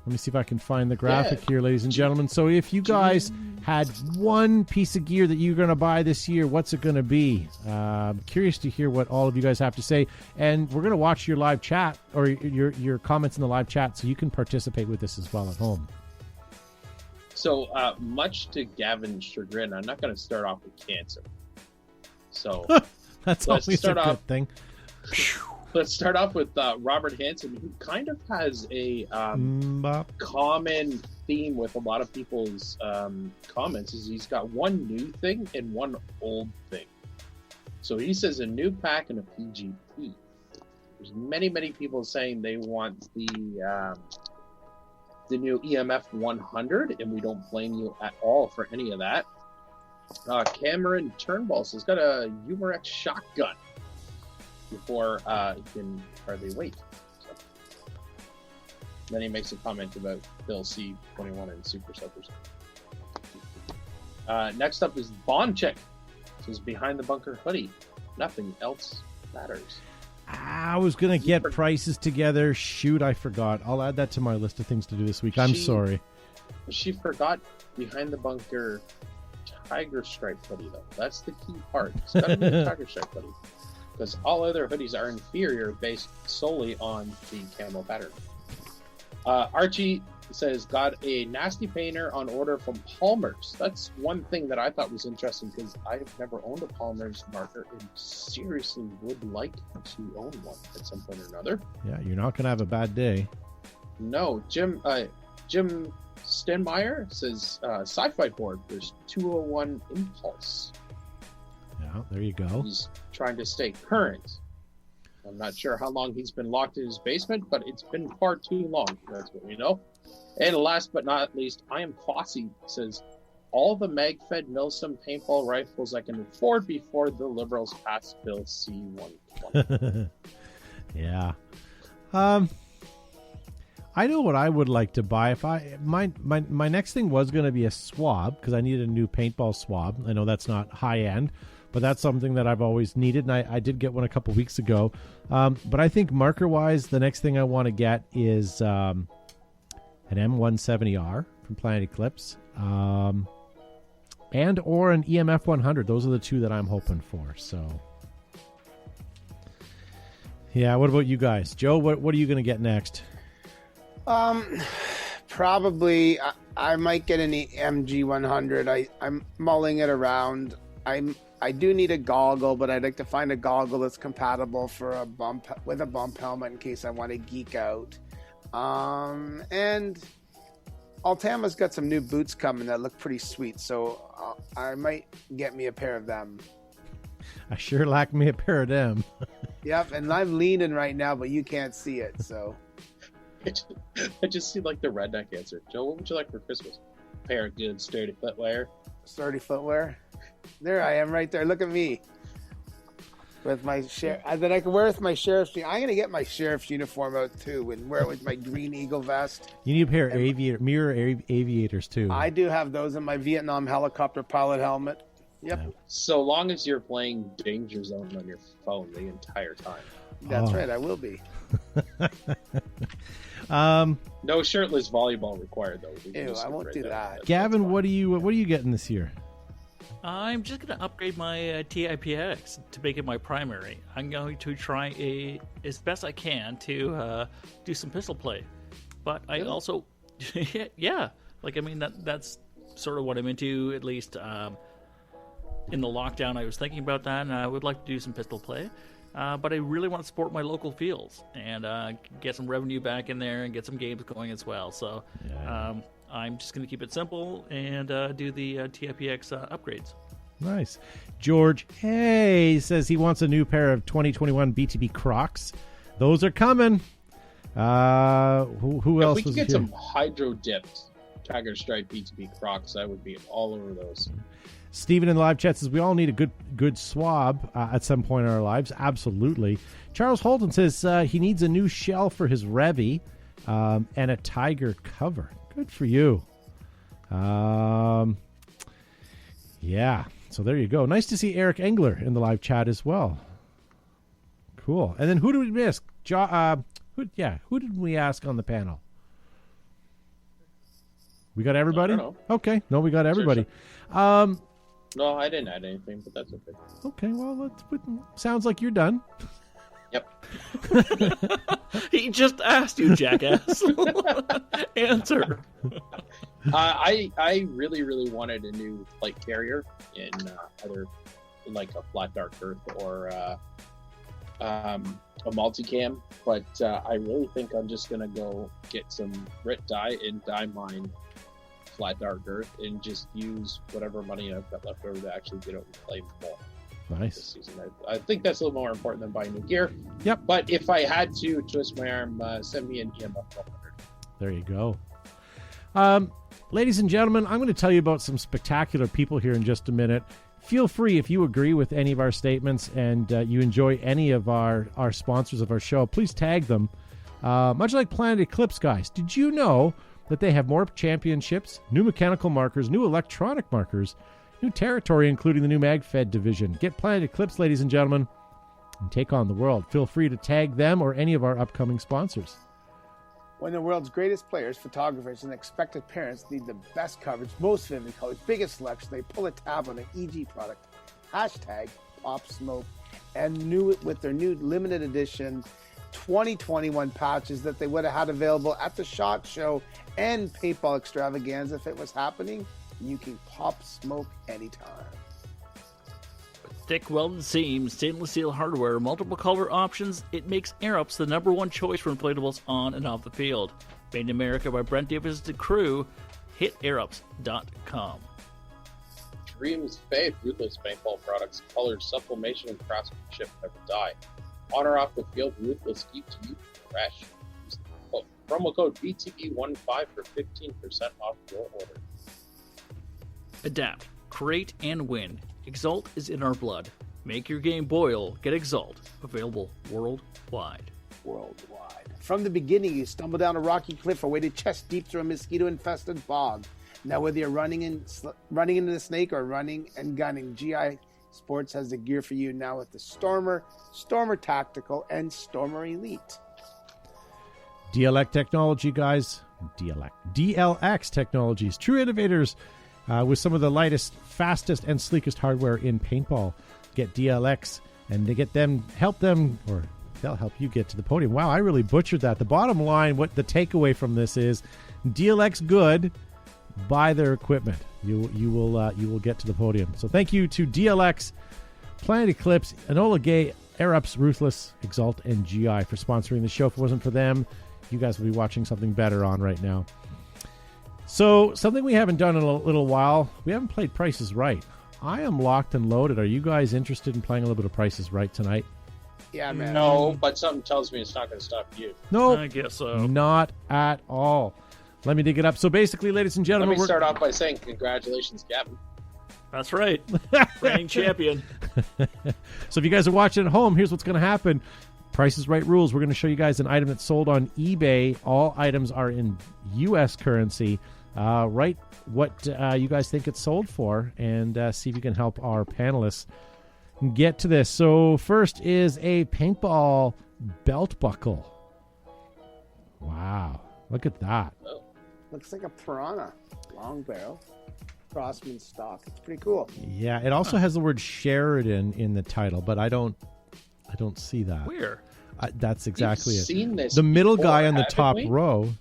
me see if I can find the graphic here, ladies and gentlemen. So if you guys had one piece of gear that you're going to buy this year, what's it going to be? I'm curious to hear what all of you guys have to say. And we're going to watch your live chat or your comments in the live chat so you can participate with this as well at home. So, much to Gavin's chagrin, I'm not going to start off with Hansen. So, That's let's always a start good off. thing. Let's start off with Robert Hansen, who kind of has a Bop. common theme with a lot of people's comments. Is he's got one new thing and one old thing. So he says a new pack and a PGP. There's many people saying they want the new EMF 100, and we don't blame you at all for any of that. Cameron Turnbull says got a Humorex shotgun before he can hardly wait. So. Then he makes a comment about Bill C21 and Super Suckers. Next up is Bond Chick. Says behind the bunker hoodie. Nothing else matters. I was going to get prices together. Shoot, I forgot. I'll add that to my list of things to do this week. I'm sorry. She forgot behind the bunker tiger stripe hoodie, though. That's the key part. It's got to be the tiger stripe hoodie. Because all other hoodies are inferior based solely on the camo pattern. Archie says, got a nasty painter on order from Palmer's. That's one thing that I thought was interesting because I've never owned a Palmer's marker and seriously would like to own one at some point or another. Yeah, you're not going to have a bad day. No, Jim Stenmeyer says, sci-fi board, there's 201 Impulse. Yeah, there you go. He's trying to stay current. I'm not sure how long he's been locked in his basement, but it's been far too long. That's what we know. And last but not least, I am Fossey says, all the mag-fed Milsim paintball rifles I can afford before the Liberals pass Bill C-120. Yeah. I know what I would like to buy. If my next thing was going to be a swab because I needed a new paintball swab. I know that's not high end, but that's something that I've always needed, and I did get one a couple weeks ago. But I think marker-wise, the next thing I want to get is an M170R from Planet Eclipse, and or an EMF 100. Those are the two that I'm hoping for. So, yeah. What about you guys, Joe? What are you going to get next? Probably I might get an MG 100. I'm mulling it around. I do need a goggle, but I'd like to find a goggle that's compatible for a bump helmet in case I want to geek out. And Altama's got some new boots coming that look pretty sweet, so I might get me a pair of them. I sure like me a pair of them. Yep, and I'm leaning right now, but you can't see it, so. I just see like the redneck answer. Joe, what would you like for Christmas? A pair of good sturdy footwear. Sturdy footwear. There I am, right there. Look at me with my that I can wear with my sheriff's. I'm gonna get my sheriff's uniform out too and wear it with my green eagle vest. You need a pair of mirror aviators too. I do have those in my Vietnam helicopter pilot helmet. Yep. Yeah. So long as you're playing Danger Zone on your phone the entire time. That's right. I will be. No shirtless volleyball required though. Ew, I won't do that. Gavin, what are you getting this year? I'm just going to upgrade my TIPX to make it my primary. I'm going to try as best I can to do some pistol play. But I also, yeah, like, I mean, that's sort of what I'm into, at least in the lockdown. I was thinking about that, and I would like to do some pistol play. But I really want to support my local fields and get some revenue back in there and get some games going as well. So I'm just going to keep it simple and do the TIPX upgrades. Nice. George, hey, says he wants a new pair of 2021 BTB Crocs. Those are coming. Who else? If we was could get here? some hydro-dipped Tiger Stripe BTB Crocs, I would be all over those. Steven in the live chat says we all need a good swab at some point in our lives. Absolutely. Charles Holden says he needs a new shell for his Revy and a Tiger cover. Good for you. Yeah. So there you go. Nice to see Eric Engler in the live chat as well. Cool. And then who did we miss? Who did we ask on the panel? We got everybody? I don't know. Okay. No, we got everybody. Sure. No, I didn't add anything, but that's okay. Okay, well, sounds like you're done. Yep. He just asked you, jackass. Answer. I really, really wanted a new plate carrier in either like a flat dark girth or a multicam, but I really think I'm just gonna go get some Rit dye and dye mine flat dark girth and just use whatever money I've got left over to actually get out and play more. Nice. This season. I think that's a little more important than buying new gear. Yep. But if I had to twist my arm, send me an EMF 100. There you go. Ladies and gentlemen, I'm going to tell you about some spectacular people here in just a minute. Feel free, if you agree with any of our statements and you enjoy any of our sponsors of our show, please tag them. Much like Planet Eclipse, guys, did you know that they have more championships, new mechanical markers, new electronic markers, new territory, including the new MagFed division? Get Planet Eclipse, ladies and gentlemen, and take on the world. Feel free to tag them or any of our upcoming sponsors. When the world's greatest players, photographers, and expected parents need the best coverage, most vivid colors, biggest selection, they pull a tab on an EG product, hashtag Pop Smoke, and with their new limited edition 2021 patches that they would have had available at the SHOT Show and Paintball Extravaganza if it was happening, you can pop smoke anytime. Thick welded seams, stainless steel hardware, multiple color options, it makes Aerops the #1 choice for inflatables on and off the field. Made in America by Brent Davis' crew. Hit aerops.com. Dreams fade. Ruthless Paintball products, colors, sublimation, and craftsmanship never die. On or off the field, Ruthless keeps you fresh. Use the promo code BTB15 for 15% off your order. Adapt, create, and win. Exalt is in our blood. Make your game boil. Get Exalt. Available worldwide. From the beginning, you stumble down a rocky cliff or waded chest deep through a mosquito-infested bog. Now, whether you're running into the snake or running and gunning, GI Sports has the gear for you now with the Stormer, Stormer Tactical, and Stormer Elite. DLX technology, guys. DLX Technologies. True innovators with some of the lightest, fastest, and sleekest hardware in paintball. Get DLX, and they help them, or they'll help you get to the podium. Wow, I really butchered that. The bottom line, what the takeaway from this is, DLX good, buy their equipment. You will get to the podium. So thank you to DLX, Planet Eclipse, Enola Gay, Aerops, Ruthless, Exalt, and GI for sponsoring the show. If it wasn't for them, you guys will be watching something better on right now. So, something we haven't done in a little while, we haven't played Price is Right. I am locked and loaded. Are you guys interested in playing a little bit of Price is Right tonight? Yeah, man. No, but something tells me it's not going to stop you. No, I guess so. Not at all. Let me dig it up. So basically, ladies and gentlemen, Let me start off by saying congratulations, Gavin. That's right. Reigning champion. So if you guys are watching at home, here's what's going to happen. Price is Right rules. We're going to show you guys an item that's sold on eBay. All items are in U.S. currency. Write what you guys think it's sold for and see if you can help our panelists get to this. So first is a paintball belt buckle. Wow. Look at that. Oh. Looks like a piranha. Long barrel. Crossman stock. It's pretty cool. Yeah, it also has the word Sheridan in the title, but I don't see that. Where? That's exactly You've it. seen this the middle before, guy on the haven't top we? row.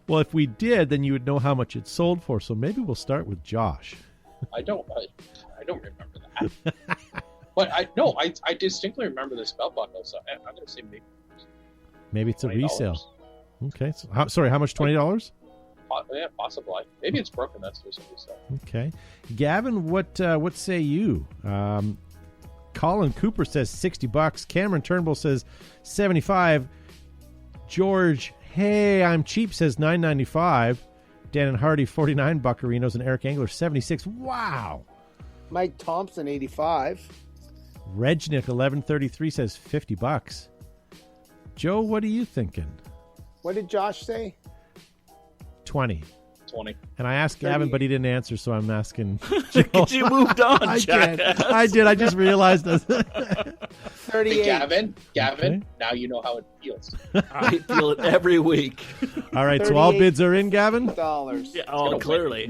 Well, if we did, then you would know how much it sold for. So maybe we'll start with Josh. I don't remember that. But I distinctly remember this belt buckle. So I'm going to say Maybe it's a $20. resale. Okay. So, how much? $20? Yeah, possibly. Maybe it's broken. That's just a resale. Okay. Gavin, what say you? Colin Cooper says $60. Cameron Turnbull says $75. George, hey, I'm cheap, says $9.95. Dan and Hardy, 49 buccarinos, and Eric Angler, 76. Wow. Mike Thompson, 85. Regnick, 1133, says $50. Joe, what are you thinking? What did Josh say? 20. 20. And I asked Gavin, but he didn't answer, so I'm asking. You moved on, I Jack. did. I just realized that. 38. Gavin, Okay. now you know how it feels. I feel it every week. All right, so all bids are in, Gavin. $38. Yeah, oh, clearly.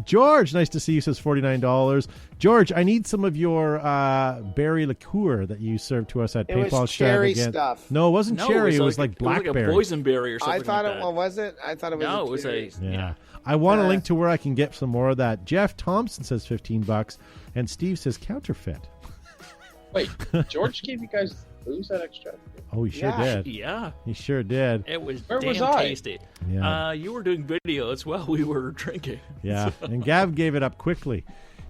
George, nice to see you, says $49. George, I need some of your berry liqueur that you served to us at It was Paintball cherry Extravaganza. stuff. No, it wasn't cherry. It was like It was blackberry. like a boysenberry or something I thought like it. that. Well, was it? I thought it was. No, it was cherry. Yeah. I want a link to where I can get some more of that. Jeff Thompson says $15, and Steve says counterfeit. Wait, George gave you guys booze at Extra? Oh, he sure did. Yeah, He sure did. it was Where damn was I? tasty. Yeah. You were doing video as well. We were drinking. Yeah, and Gav gave it up quickly.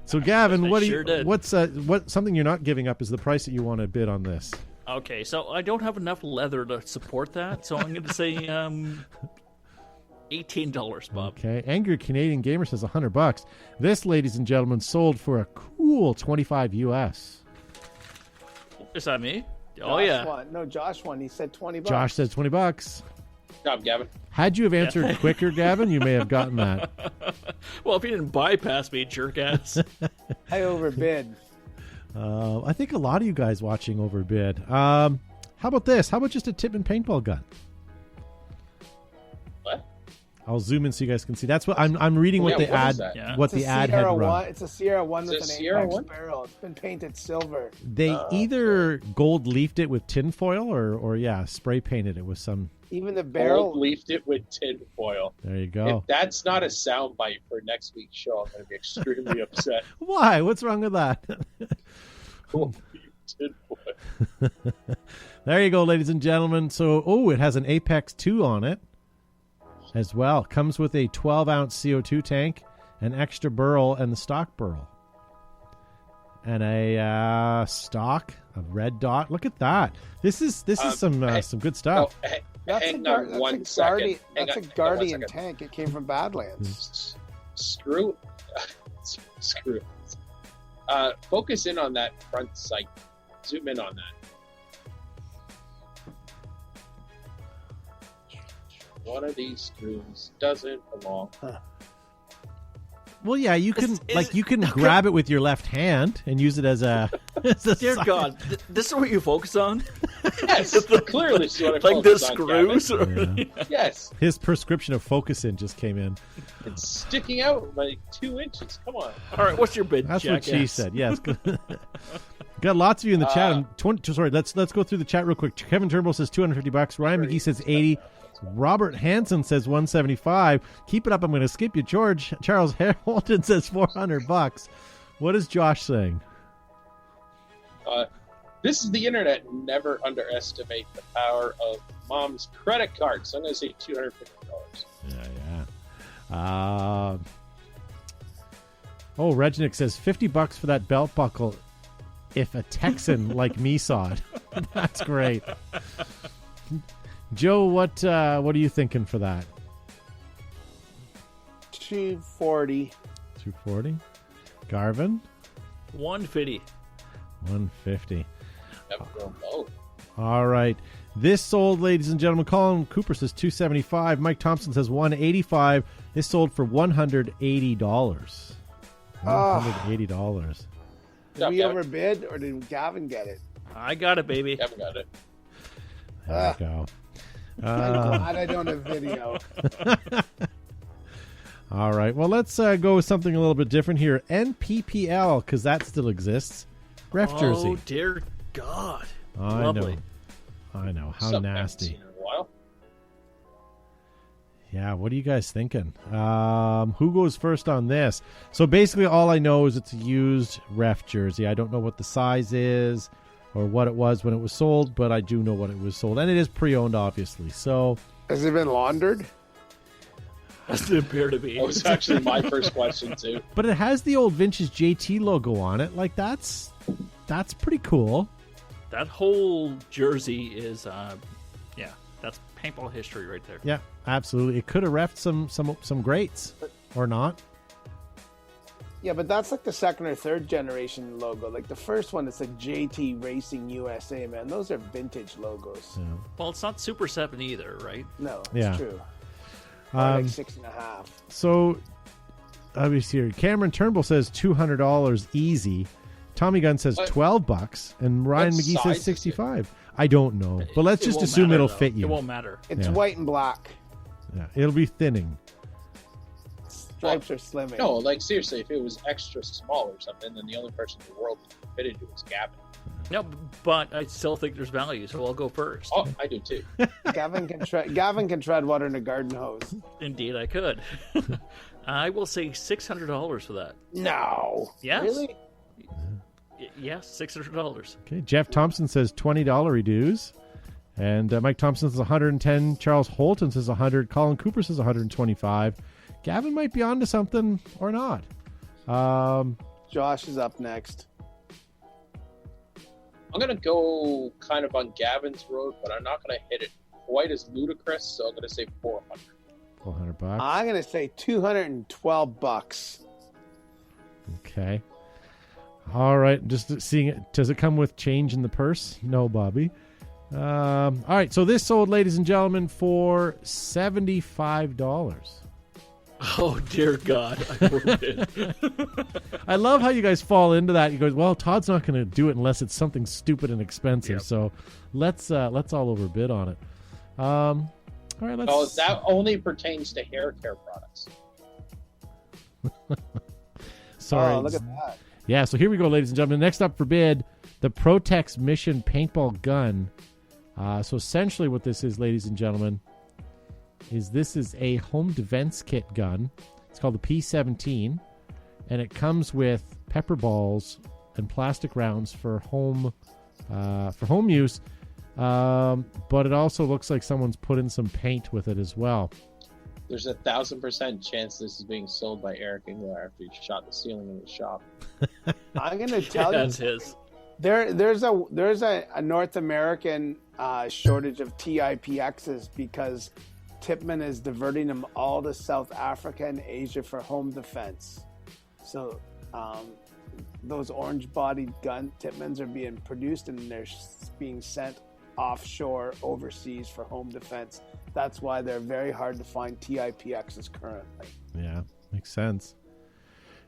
So, Gavin, I what do sure you? did. What's what? Something you're not giving up is the price that you want to bid on this. Okay, so I don't have enough leather to support that, so I'm going to say $18, Bob. Okay, Angry Canadian Gamer says $100. This, ladies and gentlemen, sold for a cool $25 US. Is that me? Oh, Josh yeah. won. No, Josh won. He said $20. Josh says $20. Good job, Gavin. Had you have answered quicker, Gavin, you may have gotten that. Well, if you didn't bypass me, jerk ass. I overbid. I think a lot of you guys watching overbid. How about this? How about just a Tippmann paintball gun? What? I'll zoom in so you guys can see. That's what I'm reading. What Yeah, the what ad, is that? Yeah. what It's the a ad had Sierra run. one. It's a Sierra one Is with it an Sierra Apex one? barrel. It's been painted silver. They either gold leafed it with tinfoil or spray painted it with some. Even the Gold barrel. leafed it with tin foil. There you go. If that's not a soundbite for next week's show, I'm going to be extremely upset. Why? What's wrong with that? Gold leafed tin foil. There you go, ladies and gentlemen. So, it has an Apex 2 on it as well. Comes with a 12-ounce CO2 tank, an extra burl, and the stock burl. And a stock, a red dot. Look at that. This is some good stuff. Oh, hang a on one second. That's a Guardian tank. It came from Badlands. Screw. Screw. Focus in on that front sight. Zoom in on that. One of these screws doesn't belong. Well, yeah, you can Is- you can grab it with your left hand and use it as a. Dear sign. God, this is what you focus on? Yes, clearly this is what I Like the focus on, Gavin. screws? Yeah. Yes, His prescription of focus in just came in. it's sticking out like 2 inches. Come on. All right, what's your bid, That's jackass? what she said. Yes. Got lots of you in the chat. Let's go through the chat real quick. Kevin Turnbull says $250. Ryan McGee says 80. Robert Hansen says $175. Keep it up. I'm going to skip you, George. Charles Hamilton says $400. What is Josh saying? This is the internet. Never underestimate the power of mom's credit card. So I'm going to say $250. Yeah. Regnick says $50 for that belt buckle. If a Texan like me saw it, that's great. Joe, what are you thinking for that? $240. $240. Garvin, $150. $150. Never go low. All right. This sold, ladies and gentlemen. Colin Cooper says $275. Mike Thompson says $185. This sold for $180. $180. Did we overbid or did Gavin get it? I got it, baby. Haven't got it. There you go. I'm glad I don't have video. All right. Well, let's go with something a little bit different here. NPPL, because that still exists. Ref jersey. Oh, dear God. I Lovely. know. How Something I haven't nasty. seen in a while. Yeah, what are you guys thinking? Who goes first on this? So basically all I know is it's a used ref jersey. I don't know what the size is or what it was when it was sold, but I do know what it was sold. And it is pre-owned, obviously. So Has it been laundered? Doesn't appear to be. That was actually my first question, too. but it has the old vintage JT logo on it. Like that's pretty cool. That whole jersey is, that's paintball history right there. Yeah, absolutely. It could have refed some greats or not. Yeah, but that's like the second or third generation logo. Like the first one, it's like JT Racing USA, man. Those are vintage logos. Yeah. Well, it's not Super 7 either, right? No, it's Yeah. true. Or like 6.5. So, obviously, here, Cameron Turnbull says $200 easy. Tommy Gunn says What? $12, and Ryan What McGee size says is it? 65. I don't know, but let's It just won't assume matter, it'll though. fit you. It won't matter. It's Yeah. white and black. Yeah, it'll be thinning. Stripes are slimming. No, like seriously, if it was extra small or something, then the only person in the world that could fit into it is Gavin. No, but I still think there's value, so I'll go first. Oh, I do too. Gavin can tread water in a garden hose. Indeed, I could. I will say $600 for that. No. Yes. Really? Yes, $600. Okay, Jeff Thompson says $20 dues. And Mike Thompson says 110. Charles Holton says 100. Colin Cooper says 125. Gavin might be onto something or not. Josh is up next. I'm going to go kind of on Gavin's road, but I'm not going to hit it quite as ludicrous, so I'm going to say 400. $400. I'm going to say $212. Okay. All right. Just seeing it. Does it come with change in the purse? No, Bobby. All right. So this sold, ladies and gentlemen, for $75. Oh, dear God. I forbid. I love how you guys fall into that. You go, well, Todd's not going to do it unless it's something stupid and expensive. Yep. So let's all overbid on it. All right. Let's. Oh, that only pertains to hair care products. Sorry. Oh, look at that. Yeah, so here we go, ladies and gentlemen. Next up for bid, the Protex Mission Paintball Gun. So essentially what this is, ladies and gentlemen, is a home defense kit gun. It's called the P17, and it comes with pepper balls and plastic rounds for home use. But it also looks like someone's put in some paint with it as well. There's 1,000% chance this is being sold by Eric Engler after he shot the ceiling in his shop. I'm going to tell That's you. his. There's a North American shortage of TIPXs because Tipman is diverting them all to South Africa and Asia for home defense. So those orange-bodied gun Tipmans are being produced and they're being sent offshore overseas for home defense. That's why they're very hard to find TIPXs currently. Yeah, makes sense.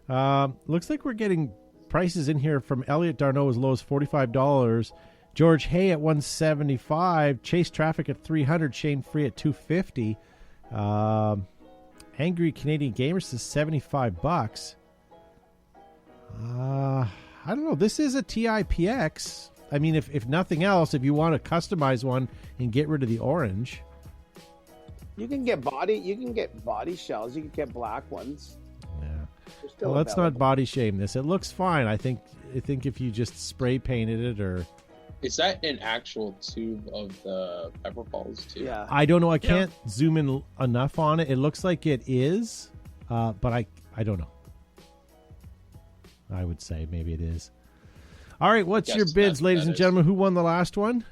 Looks like we're getting prices in here from Elliot Darno as low as $45. George Hay at $175. Chase Traffic at $300. Shane Free at $250. Angry Canadian Gamer says $75. I don't know. This is a TIPX. I mean, if nothing else, if you want to customize one and get rid of the orange. You can get body shells. You can get black ones. Yeah. They're still Well, let's not available. body shame this. It looks fine. I think if you just spray painted it or Is that an actual tube of the pepper balls too? Yeah. I don't know. I can't zoom in enough on it. It looks like it is, but I don't know. I would say maybe it is. All right, what's Yes, your bids, that ladies and is. gentlemen? Who won the last one?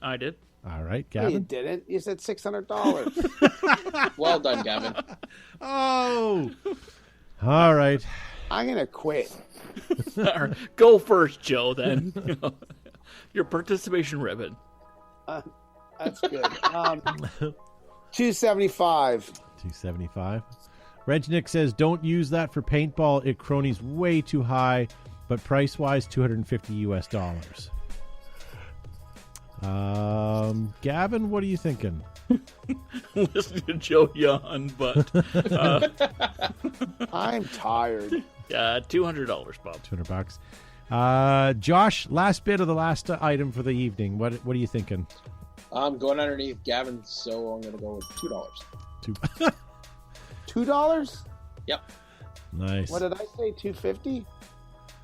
I did. All right, No, you Gavin. didn't. You said $600. Well done, Gavin. Oh, all right. I'm gonna quit. Go first, Joe, then. Your participation ribbon. That's good. $275. $275. Regnick says, don't use that for paintball. It cronies way too high, but price-wise, $250. Gavin, what are you thinking? Listen to Joe yawn, but I'm tired. $200, Bob. $200. Josh, last bid of the last item for the evening. What are you thinking? I'm going underneath Gavin, so I'm going to go with $2. $2? Yep. Nice. What did I say? $250?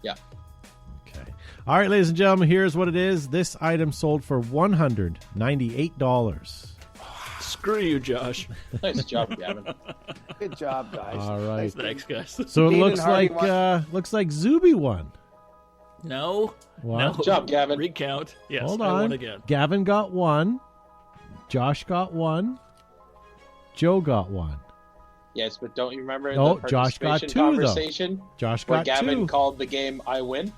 Yeah. Okay. All right, ladies and gentlemen, here's what it is. This item sold for $198. Screw you, Josh. Nice job, Gavin. Good job, guys. All right. Thanks, guys. So it Dean looks and Harvey like Zuby won. No. What? No. Good job, Gavin. Recount. Yes, Hold I on. won again. Gavin got one. Josh got one. Joe got one. Yes, but don't you remember No, the Josh got participation two, though. conversation Josh where got Gavin two. called the game I win?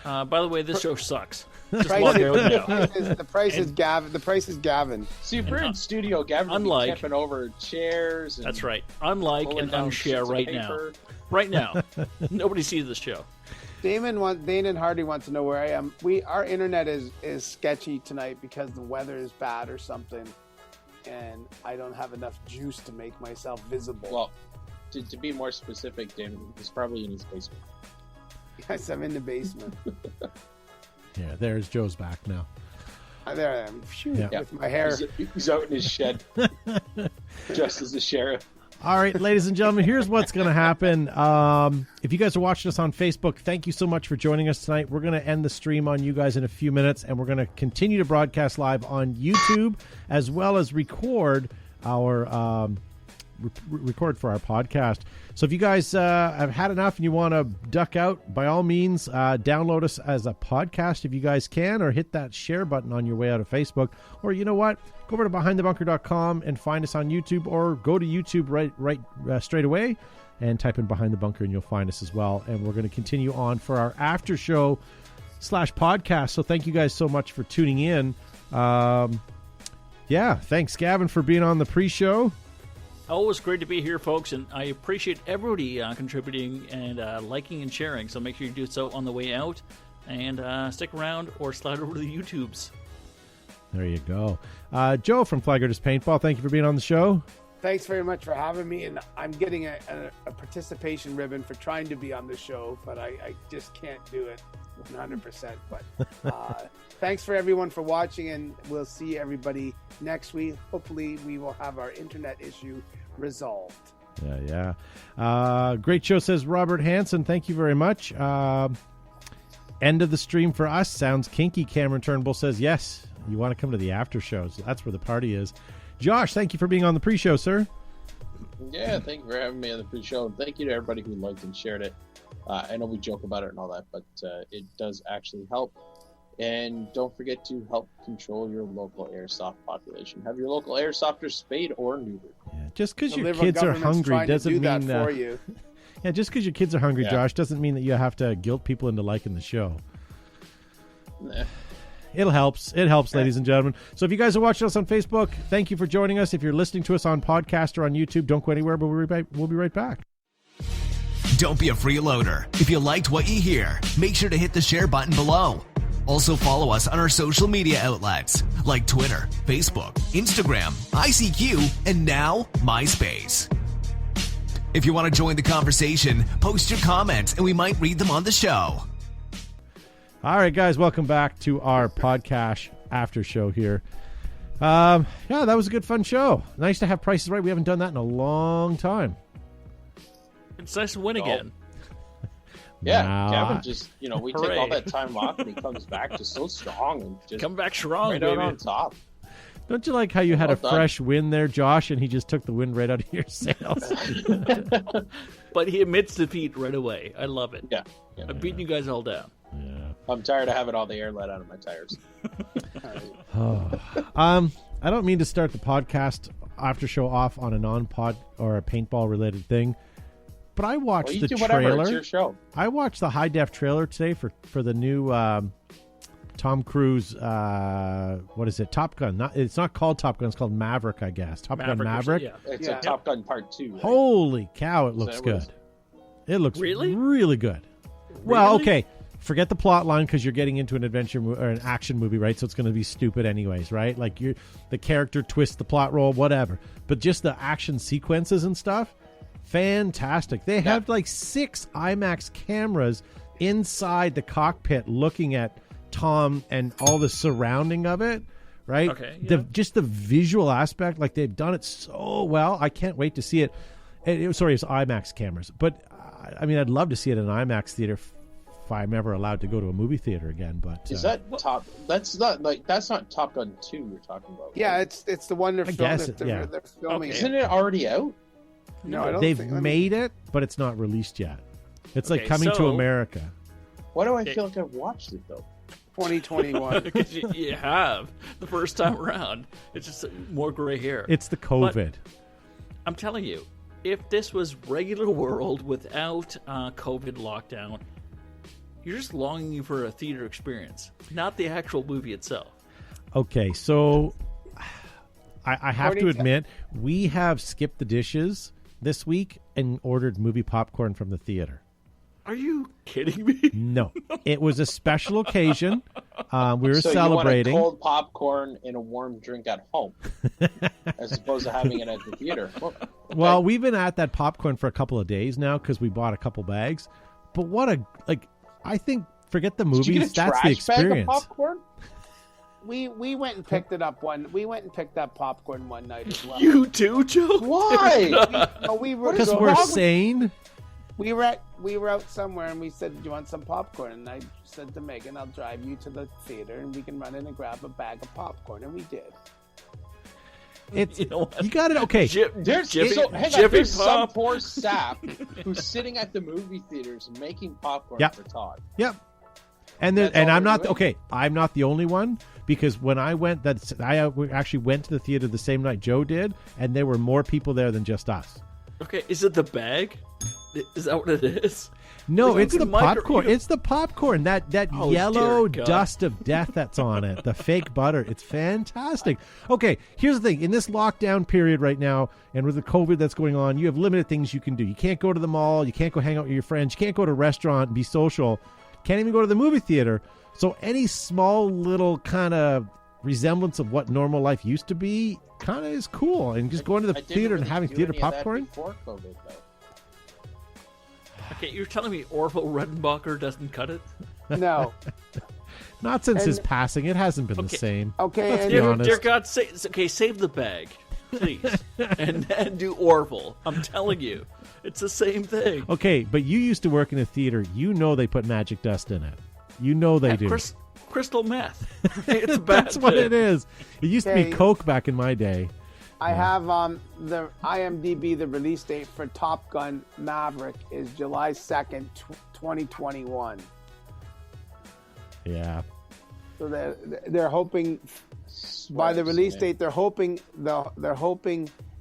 By the way, this show sucks. Just Price walk is- out now. the price is Gavin. The price is Gavin. See, if we're in studio, Gavin would be unlike- tipping over chairs. And That's right. Unlike pulling and down unshare sheets of right now. paper. Right now. Nobody sees this show. Dane and Hardy want to know where I am. Our internet is sketchy tonight because the weather is bad or something, and I don't have enough juice to make myself visible. Well, to be more specific, Dan, he's probably in his basement. Yes, I'm in the basement. Yeah, there's Joe's back now. There I am. Phew, Yeah. with my hair. He's out in his shed, dressed as the sheriff. All right, ladies and gentlemen, here's what's going to happen. If you guys are watching us on Facebook, thank you so much for joining us tonight. We're going to end the stream on you guys in a few minutes, and we're going to continue to broadcast live on YouTube as well as record our record for our podcast. So if you guys have had enough and you want to duck out, by all means, download us as a podcast if you guys can, or hit that share button on your way out of Facebook. Or you know what? Go over to BehindTheBunker.com and find us on YouTube, or go to YouTube right straight away and type in Behind the Bunker and you'll find us as well. And we're going to continue on for our after show /podcast. So thank you guys so much for tuning in. Yeah, thanks, Gavin, for being on the pre-show. Always great to be here, folks, and I appreciate everybody contributing and liking and sharing. So make sure you do so on the way out, and stick around or slide over to the YouTubes. There you go. Joe from Flaggers Paintball, thank you for being on the show. Thanks very much for having me, and I'm getting a participation ribbon for trying to be on the show, but I just can't do it 100%. But thanks for everyone for watching, and we'll see everybody next week. Hopefully, we will have our internet issue resolved. Yeah. Great show, says Robert Hansen. Thank you very much. End of the stream for us. Sounds kinky. Cameron Turnbull says, yes, you want to come to the after shows. That's where the party is. Josh, thank you for being on the pre-show, sir. Yeah, thank you for having me on the pre-show, and thank you to everybody who liked and shared it. I know we joke about it and all that, but it does actually help. And don't forget to help control your local airsoft population. Have your local airsofters spayed or neutered. Yeah, just because The your Liberal kids are government's hungry trying to doesn't do mean that for you. Yeah, just because your kids are hungry, Yeah. Josh, doesn't mean that you have to guilt people into liking the show. Nah. It helps, ladies and gentlemen. So if you guys are watching us on Facebook, thank you for joining us. If you're listening to us on podcast or on YouTube, don't go anywhere, but we'll be right back. Don't be a freeloader. If you liked what you hear, make sure to hit the share button below. Also follow us on our social media outlets like Twitter, Facebook, Instagram, ICQ, and now MySpace. If you want to join the conversation, post your comments and we might read them on the show. All right, guys, welcome back to our podcast after show here. Yeah, that was a good, fun show. Nice to have Prices Right. We haven't done that in a long time. It's nice to win again. Yeah, Nah. Gavin just, we take Hooray. all that time off and he comes back just so strong and just Come back strong, right out baby. on top. Don't you like how you had Well a done. fresh win there, Josh, and he just took the wind right out of your sails? But he admits defeat right away. I love it. Yeah. I've beaten you guys all down. I'm tired of having all the air let out of my tires. I don't mean to start the podcast after show off on a non-pod or a paintball related thing, but I watched Well, you the do whatever. trailer. It's your show. I watched the high def trailer today for the new Tom Cruise. What is it? Top Gun. It's not called Top Gun. It's called Maverick, I guess. Top Gun Maverick. Yeah. It's Yeah. a Top Gun Part 2. Right? Holy cow! It looks that good. what It looks Really? really good. Well, Really? okay. Forget the plot line because you're getting into an adventure or an action movie, right? So it's going to be stupid anyways, right? Like the character twists the plot roll, whatever. But just the action sequences and stuff, fantastic. They have like 6 IMAX cameras inside the cockpit looking at Tom and all the surrounding of it, right? Okay, yeah. Just the visual aspect, like they've done it so well. I can't wait to see it. It's IMAX cameras, but I mean, I'd love to see it in an IMAX theater if I'm ever allowed to go to a movie theater again. But Is that top? That's not Top Gun 2 we're talking about. Yeah, right? it's the one they're guess filming. it, yeah. They're filming. Okay. Isn't it already out? No, I don't they've think. made it, but it's not released yet. It's like Okay, Coming to so- America. Why do I Okay. feel like I've watched it though? 2021. Because you have the first time around. It's just more gray hair. It's the COVID. I'm telling you, if this was regular world without COVID lockdown, You're just longing for a theater experience, not the actual movie itself. Okay, so I have to admit, we have skipped the dishes this week and ordered movie popcorn from the theater. Are you kidding me? No. It was a special occasion. We were So celebrating. you want a cold popcorn and a warm drink at home, as opposed to having it at the theater. Okay. Well, we've been at that popcorn for a couple of days now because we bought a couple bags. But I think, forget the movies, Did you get a that's trash the bag experience. of popcorn? We went and picked it up We went and picked up popcorn one night as well. You too, Joe? Why? Because we're sane. We were out somewhere and we said, "Do you want some popcorn?" And I said to Megan, "I'll drive you to the theater and we can run in and grab a bag of popcorn." And we did. It's You know what? you got it. Okay, There's some poor sap who's sitting at the movie theaters making popcorn Yep. for Todd. Yep. And That's and all I'm we're not doing. okay. I'm not the only one because when I went, I actually went to the theater the same night Joe did, and there were more people there than just us. Okay, is it the bag? Is that what it is? No, Like, it's you the can micro- popcorn. you- It's the popcorn. That Oh, yellow dear God. dust of death that's on it. The fake butter. It's fantastic. Okay, here's the thing. In this lockdown period right now, and with the COVID that's going on, you have limited things you can do. You can't go to the mall. You can't go hang out with your friends. You can't go to a restaurant and be social. Can't even go to the movie theater. So any small little kind of resemblance of what normal life used to be kind of is cool. And just going to the I didn't theater and really having do theater any of that popcorn. before COVID, though. Okay, you're telling me Orville Redenbacher doesn't cut it? No. Not since his And- passing. It hasn't been the Okay. same. Okay, Let's and- be Dear, honest. dear God, save the bag, please, and do Orville. I'm telling you, it's the same thing. Okay, but you used to work in a theater. You know they put magic dust in it. You know they do. Crystal meth. It's a bad That's what thing. it is. It used to be Okay. Coke back in my day. I have the IMDb, the release date for Top Gun Maverick is July 2nd, 2021. Yeah. So they're hoping by the release date they're hoping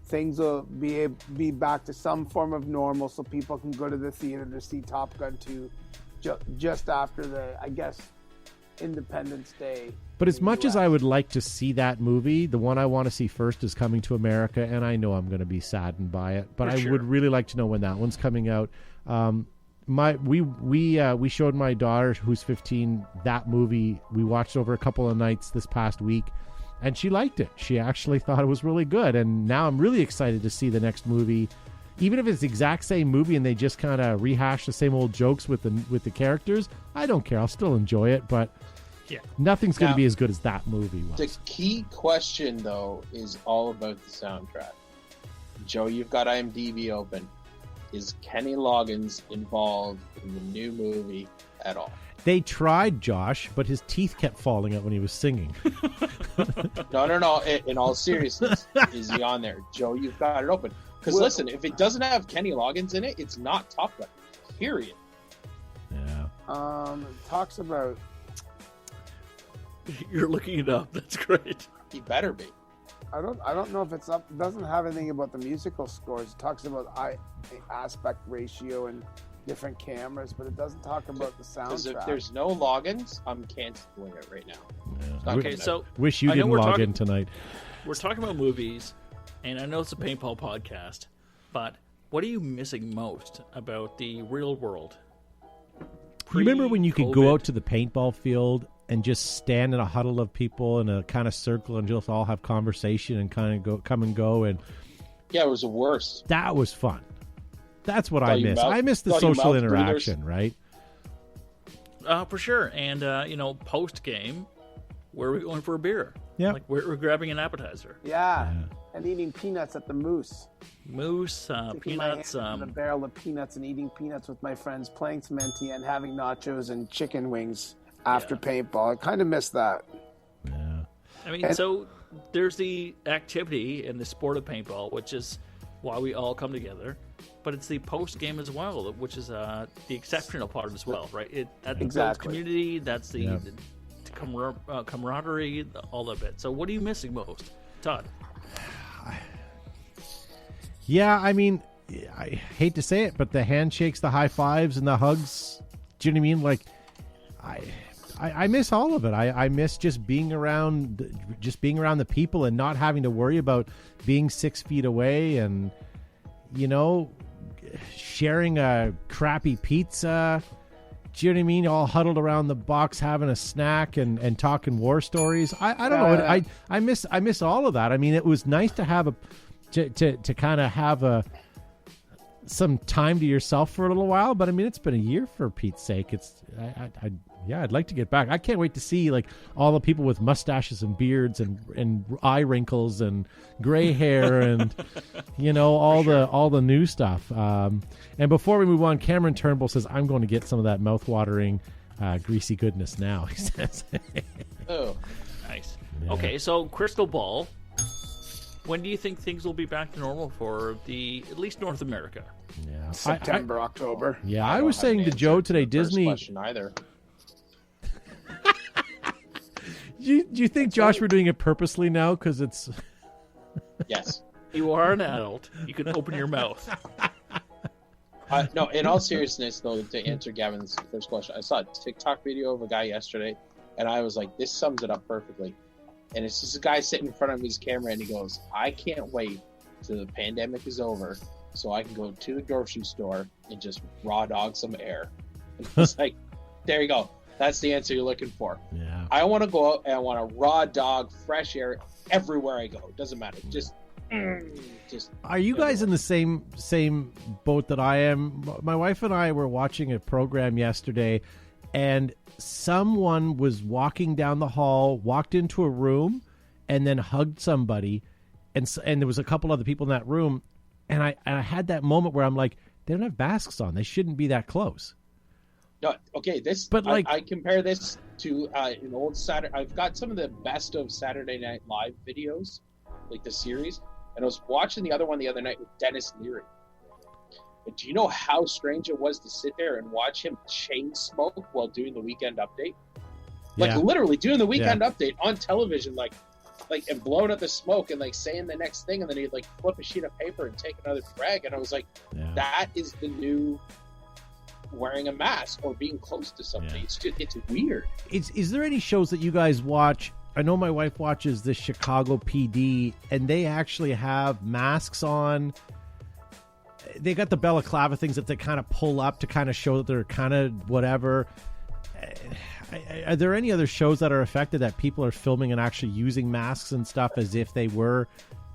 things will be back to some form of normal so people can go to the theater to see Top Gun 2 just after the, I guess, Independence Day. But as in much as US. I would like to see that movie, the one I want to see first is Coming to America, and I know I'm going to be saddened by it. But For I sure. would really like to know when that one's coming out. We showed my daughter, who's 15, that movie. We watched over a couple of nights this past week, and she liked it. She actually thought it was really good, and now I'm really excited to see the next movie. Even if it's the exact same movie and they just kind of rehash the same old jokes with the characters, I don't care. I'll still enjoy it, but Yeah. nothing's going to Now, be as good as that movie was. The key question, though, is all about the soundtrack. Joe, you've got IMDb open. Is Kenny Loggins involved in the new movie at all? They tried, Josh, but his teeth kept falling out when he was singing. No. In all seriousness, is he on there? Joe, you've got it open. Because Well- listen, if it doesn't have Kenny Loggins in it, it's not Top Gun. Period. Yeah. It talks about You're looking it up. That's great. He better be. I don't know if it's up. It doesn't have anything about the musical scores. It talks about aspect ratio and different cameras, but it doesn't talk about the Because if soundtrack. there's no Logins, I'm canceling it right now. Yeah. Okay, so Wish you I know didn't we're log talking- in tonight. We're talking about movies, and I know it's a paintball podcast, but what are you missing most about the real world? You remember when you could go Pre-COVID? out to the paintball field and just stand in a huddle of people in a kind of circle and just all have conversation and kind of come and go, and Yeah, it was the worst. that was fun. That's what I Thought you miss. mouth- I miss the thought you social mouth breathers. interaction, right? For sure. And, post game, where are we going for a beer? Yeah. Like, we're grabbing an appetizer. yeah, and eating peanuts at the Moose. Moose, Sticking my peanuts. hand in a barrel of peanuts and eating peanuts with my friends, playing some NTN, having nachos and chicken wings after paintball. I kind of miss that. Yeah. I mean, And- so there's the activity and the sport of paintball, which is why we all come together. But it's the post game as well, which is the exceptional part as well, right? That builds Exactly. community. That's the, Yeah. the camaraderie, all of it. So, what are you missing most, Todd? Yeah, I mean, I hate to say it, but the handshakes, the high fives, and the hugs. Do you know what I mean? Like, I miss all of it. I miss just being around the people and not having to worry about being 6 feet away and, sharing a crappy pizza. Do you know what I mean? All huddled around the box having a snack and talking war stories. I don't know. I miss all of that. I mean, it was nice to have to kind of have some time to yourself for a little while, but I mean, it's been a year for Pete's sake. I'd like to get back. I can't wait to see like all the people with mustaches and beards and eye wrinkles and gray hair and all the new stuff. And before we move on, Cameron Turnbull says, "I'm going to get some of that mouth-watering greasy goodness now." He says. Oh, nice. Yeah. Okay, so crystal ball. When do you think things will be back to normal for at least North America? Yeah, September, October. Yeah, I was saying to Joe today, Disney. Question either. Do you think, Josh, we're doing it purposely now because it's? Yes. You are an adult. You can open your mouth. No, in all seriousness, though, to answer Gavin's first question, I saw a TikTok video of a guy yesterday, and I was like, this sums it up perfectly. And it's just a guy sitting in front of his camera, and he goes, I can't wait till the pandemic is over so I can go to the grocery store and just raw dog some air. And it's like, there you go. That's the answer you're looking for. Yeah. I want to go out and I want to raw dog fresh air everywhere I go. It doesn't matter. Just. Are you guys in the same boat that I am? My wife and I were watching a program yesterday, and someone was walking down the hall, walked into a room, and then hugged somebody, and there was a couple other people in that room, and I had that moment where I'm like, they don't have masks on. They shouldn't be that close. No, okay. But I compare this to an old Saturday. I've got some of the best of Saturday Night Live videos, like the series, and I was watching the other one the other night with Dennis Leary. And do you know how strange it was to sit there and watch him chain smoke while doing the Weekend Update? Like literally doing the Weekend Update on television, like and blowing up the smoke and like saying the next thing, and then he'd like flip a sheet of paper and take another drag, and I was like, that is the new wearing a mask or being close to somebody. It's weird. Is there any shows that you guys watch? I know my wife watches the Chicago PD, and they actually have masks on. They got the balaclava things that they kind of pull up to kind of show that they're kind of whatever. Are there any other shows that are affected that people are filming and actually using masks and stuff as if they were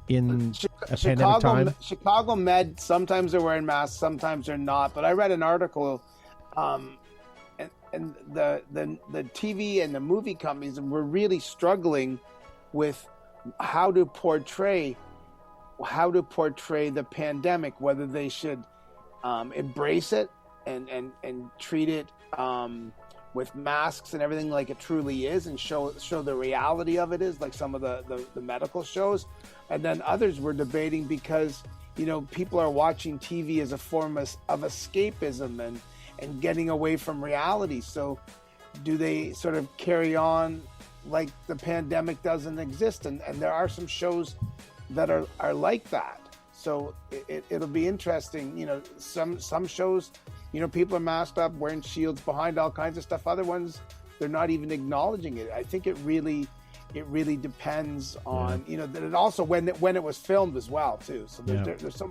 in a pandemic time? Chicago Med, sometimes they're wearing masks, sometimes they're not. But I read an article, and the TV and the movie companies were really struggling with how to portray the pandemic, whether they should embrace it and treat it with masks and everything like it truly is, and show the reality of it is, like some of the medical shows. And then others were debating because people are watching TV as a form of escapism and getting away from reality. So do they sort of carry on like the pandemic doesn't exist? And there are some shows that are like that. So it'll be interesting. Some shows, people are masked up, wearing shields, behind all kinds of stuff. Other ones, they're not even acknowledging it. I think it really depends on, that it also when it was filmed as well too. So there's so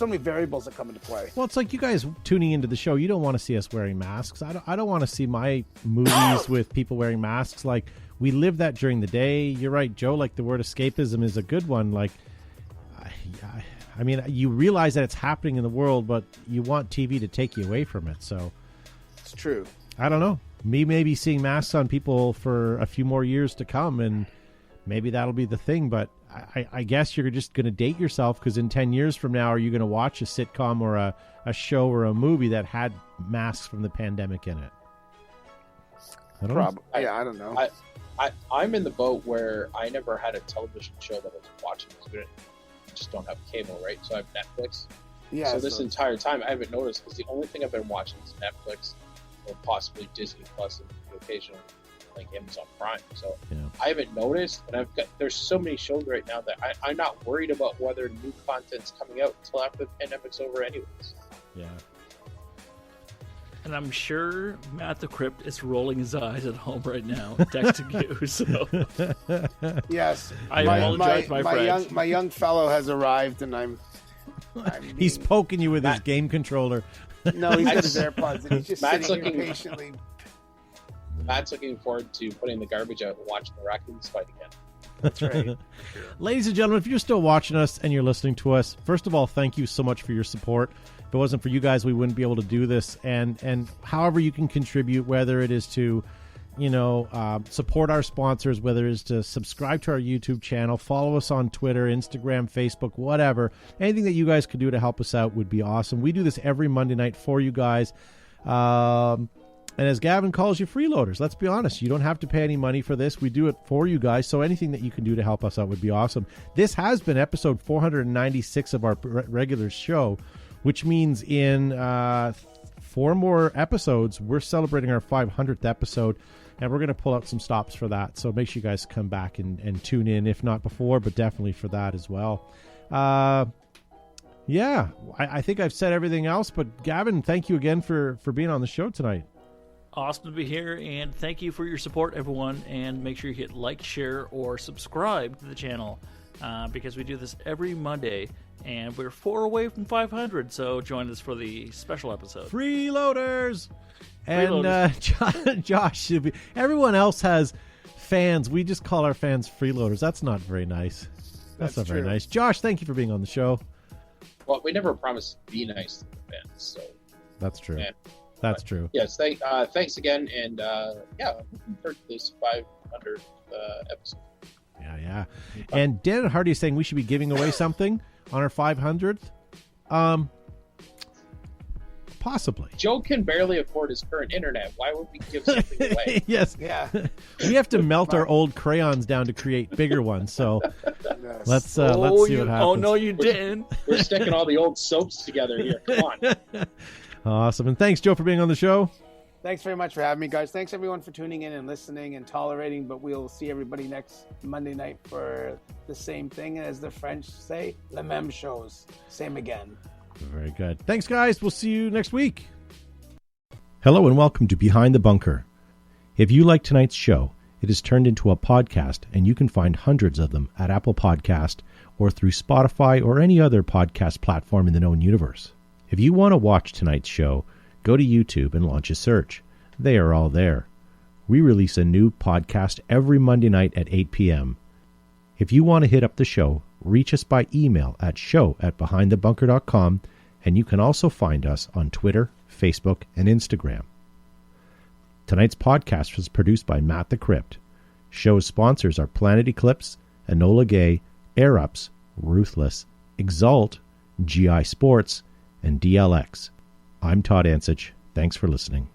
many variables that come into play. Well, it's like you guys tuning into the show. You don't want to see us wearing masks. I don't want to see my movies with people wearing masks. Like, we live that during the day. You're right, Joe. Like, the word escapism is a good one. Like, I mean, you realize that it's happening in the world, but you want TV to take you away from it. So it's true. I don't know. Me maybe seeing masks on people for a few more years to come, and maybe that'll be the thing. But I guess you're just going to date yourself, because in 10 years from now, are you going to watch a sitcom or a show or a movie that had masks from the pandemic in it? I don't know. I don't know. I'm in the boat where I never had a television show that I was watching. I just don't have cable, right? So I have Netflix. Yeah. So this entire time I haven't noticed, because the only thing I've been watching is Netflix or possibly Disney Plus and the occasional like Amazon Prime. So I haven't noticed, and there's so many shows right now that I'm not worried about whether new content's coming out until after the pandemic's over anyways. Yeah. And I'm sure Matt the Crypt is rolling his eyes at home right now, texting you. So Yes, I apologize, my friend. My young fellow has arrived, and He's poking you with his game controller. No, he's got his AirPods, and he's just Matt's sitting here looking- patiently. Matt's looking forward to putting the garbage out and watching the raccoons fight again. That's right. Ladies and gentlemen, if you're still watching us and you're listening to us, first of all, thank you so much for your support. If it wasn't for you guys, we wouldn't be able to do this. And however you can contribute, whether it is to, support our sponsors, whether it is to subscribe to our YouTube channel, follow us on Twitter, Instagram, Facebook, whatever. Anything that you guys could do to help us out would be awesome. We do this every Monday night for you guys. And as Gavin calls you, freeloaders. Let's be honest. You don't have to pay any money for this. We do it for you guys. So anything that you can do to help us out would be awesome. This has been episode 496 of our regular show, which means in 4 more episodes, we're celebrating our 500th episode. And we're going to pull out some stops for that. So make sure you guys come back and tune in, if not before, but definitely for that as well. Yeah, I think I've said everything else. But Gavin, thank you again for being on the show tonight. Awesome to be here, and thank you for your support, everyone. And make sure you hit like, share, or subscribe to the channel because we do this every Monday, and we're 4 away from 500. So join us for the special episode. Freeloaders! And Josh, everyone else has fans. We just call our fans freeloaders. That's not very nice. That's not very nice. Josh, thank you for being on the show. Well, we never promised to be nice to the fans, so that's true. Yeah. That's true. Yes, thanks again, and looking forward to this 500th episode. Yeah. And Dan Hardy is saying we should be giving away something on our 500th. Possibly. Joe can barely afford his current internet. Why would we give something away? Yes. Yeah. We have to melt our old crayons down to create bigger ones. So Yes. let's see what happens. Oh no, you didn't. We're sticking all the old soaps together here. Come on. Awesome. And thanks, Joe, for being on the show. Thanks very much for having me, guys. Thanks, everyone, for tuning in and listening and tolerating. But we'll see everybody next Monday night for the same thing, as the French say, le même chose. Same again. Very good. Thanks, guys. We'll see you next week. Hello and welcome to Behind the Bunker. If you like tonight's show, it is turned into a podcast, and you can find hundreds of them at Apple Podcast or through Spotify or any other podcast platform in the known universe. If you want to watch tonight's show, go to YouTube and launch a search. They are all there. We release a new podcast every Monday night at 8 p.m. If you want to hit up the show, reach us by email at show@behindthebunker.com, and you can also find us on Twitter, Facebook, and Instagram. Tonight's podcast was produced by Matt the Crypt. Show sponsors are Planet Eclipse, Enola Gay, Air Ups, Ruthless, Exalt, GI Sports, and DLX. I'm Todd Ansich. Thanks for listening.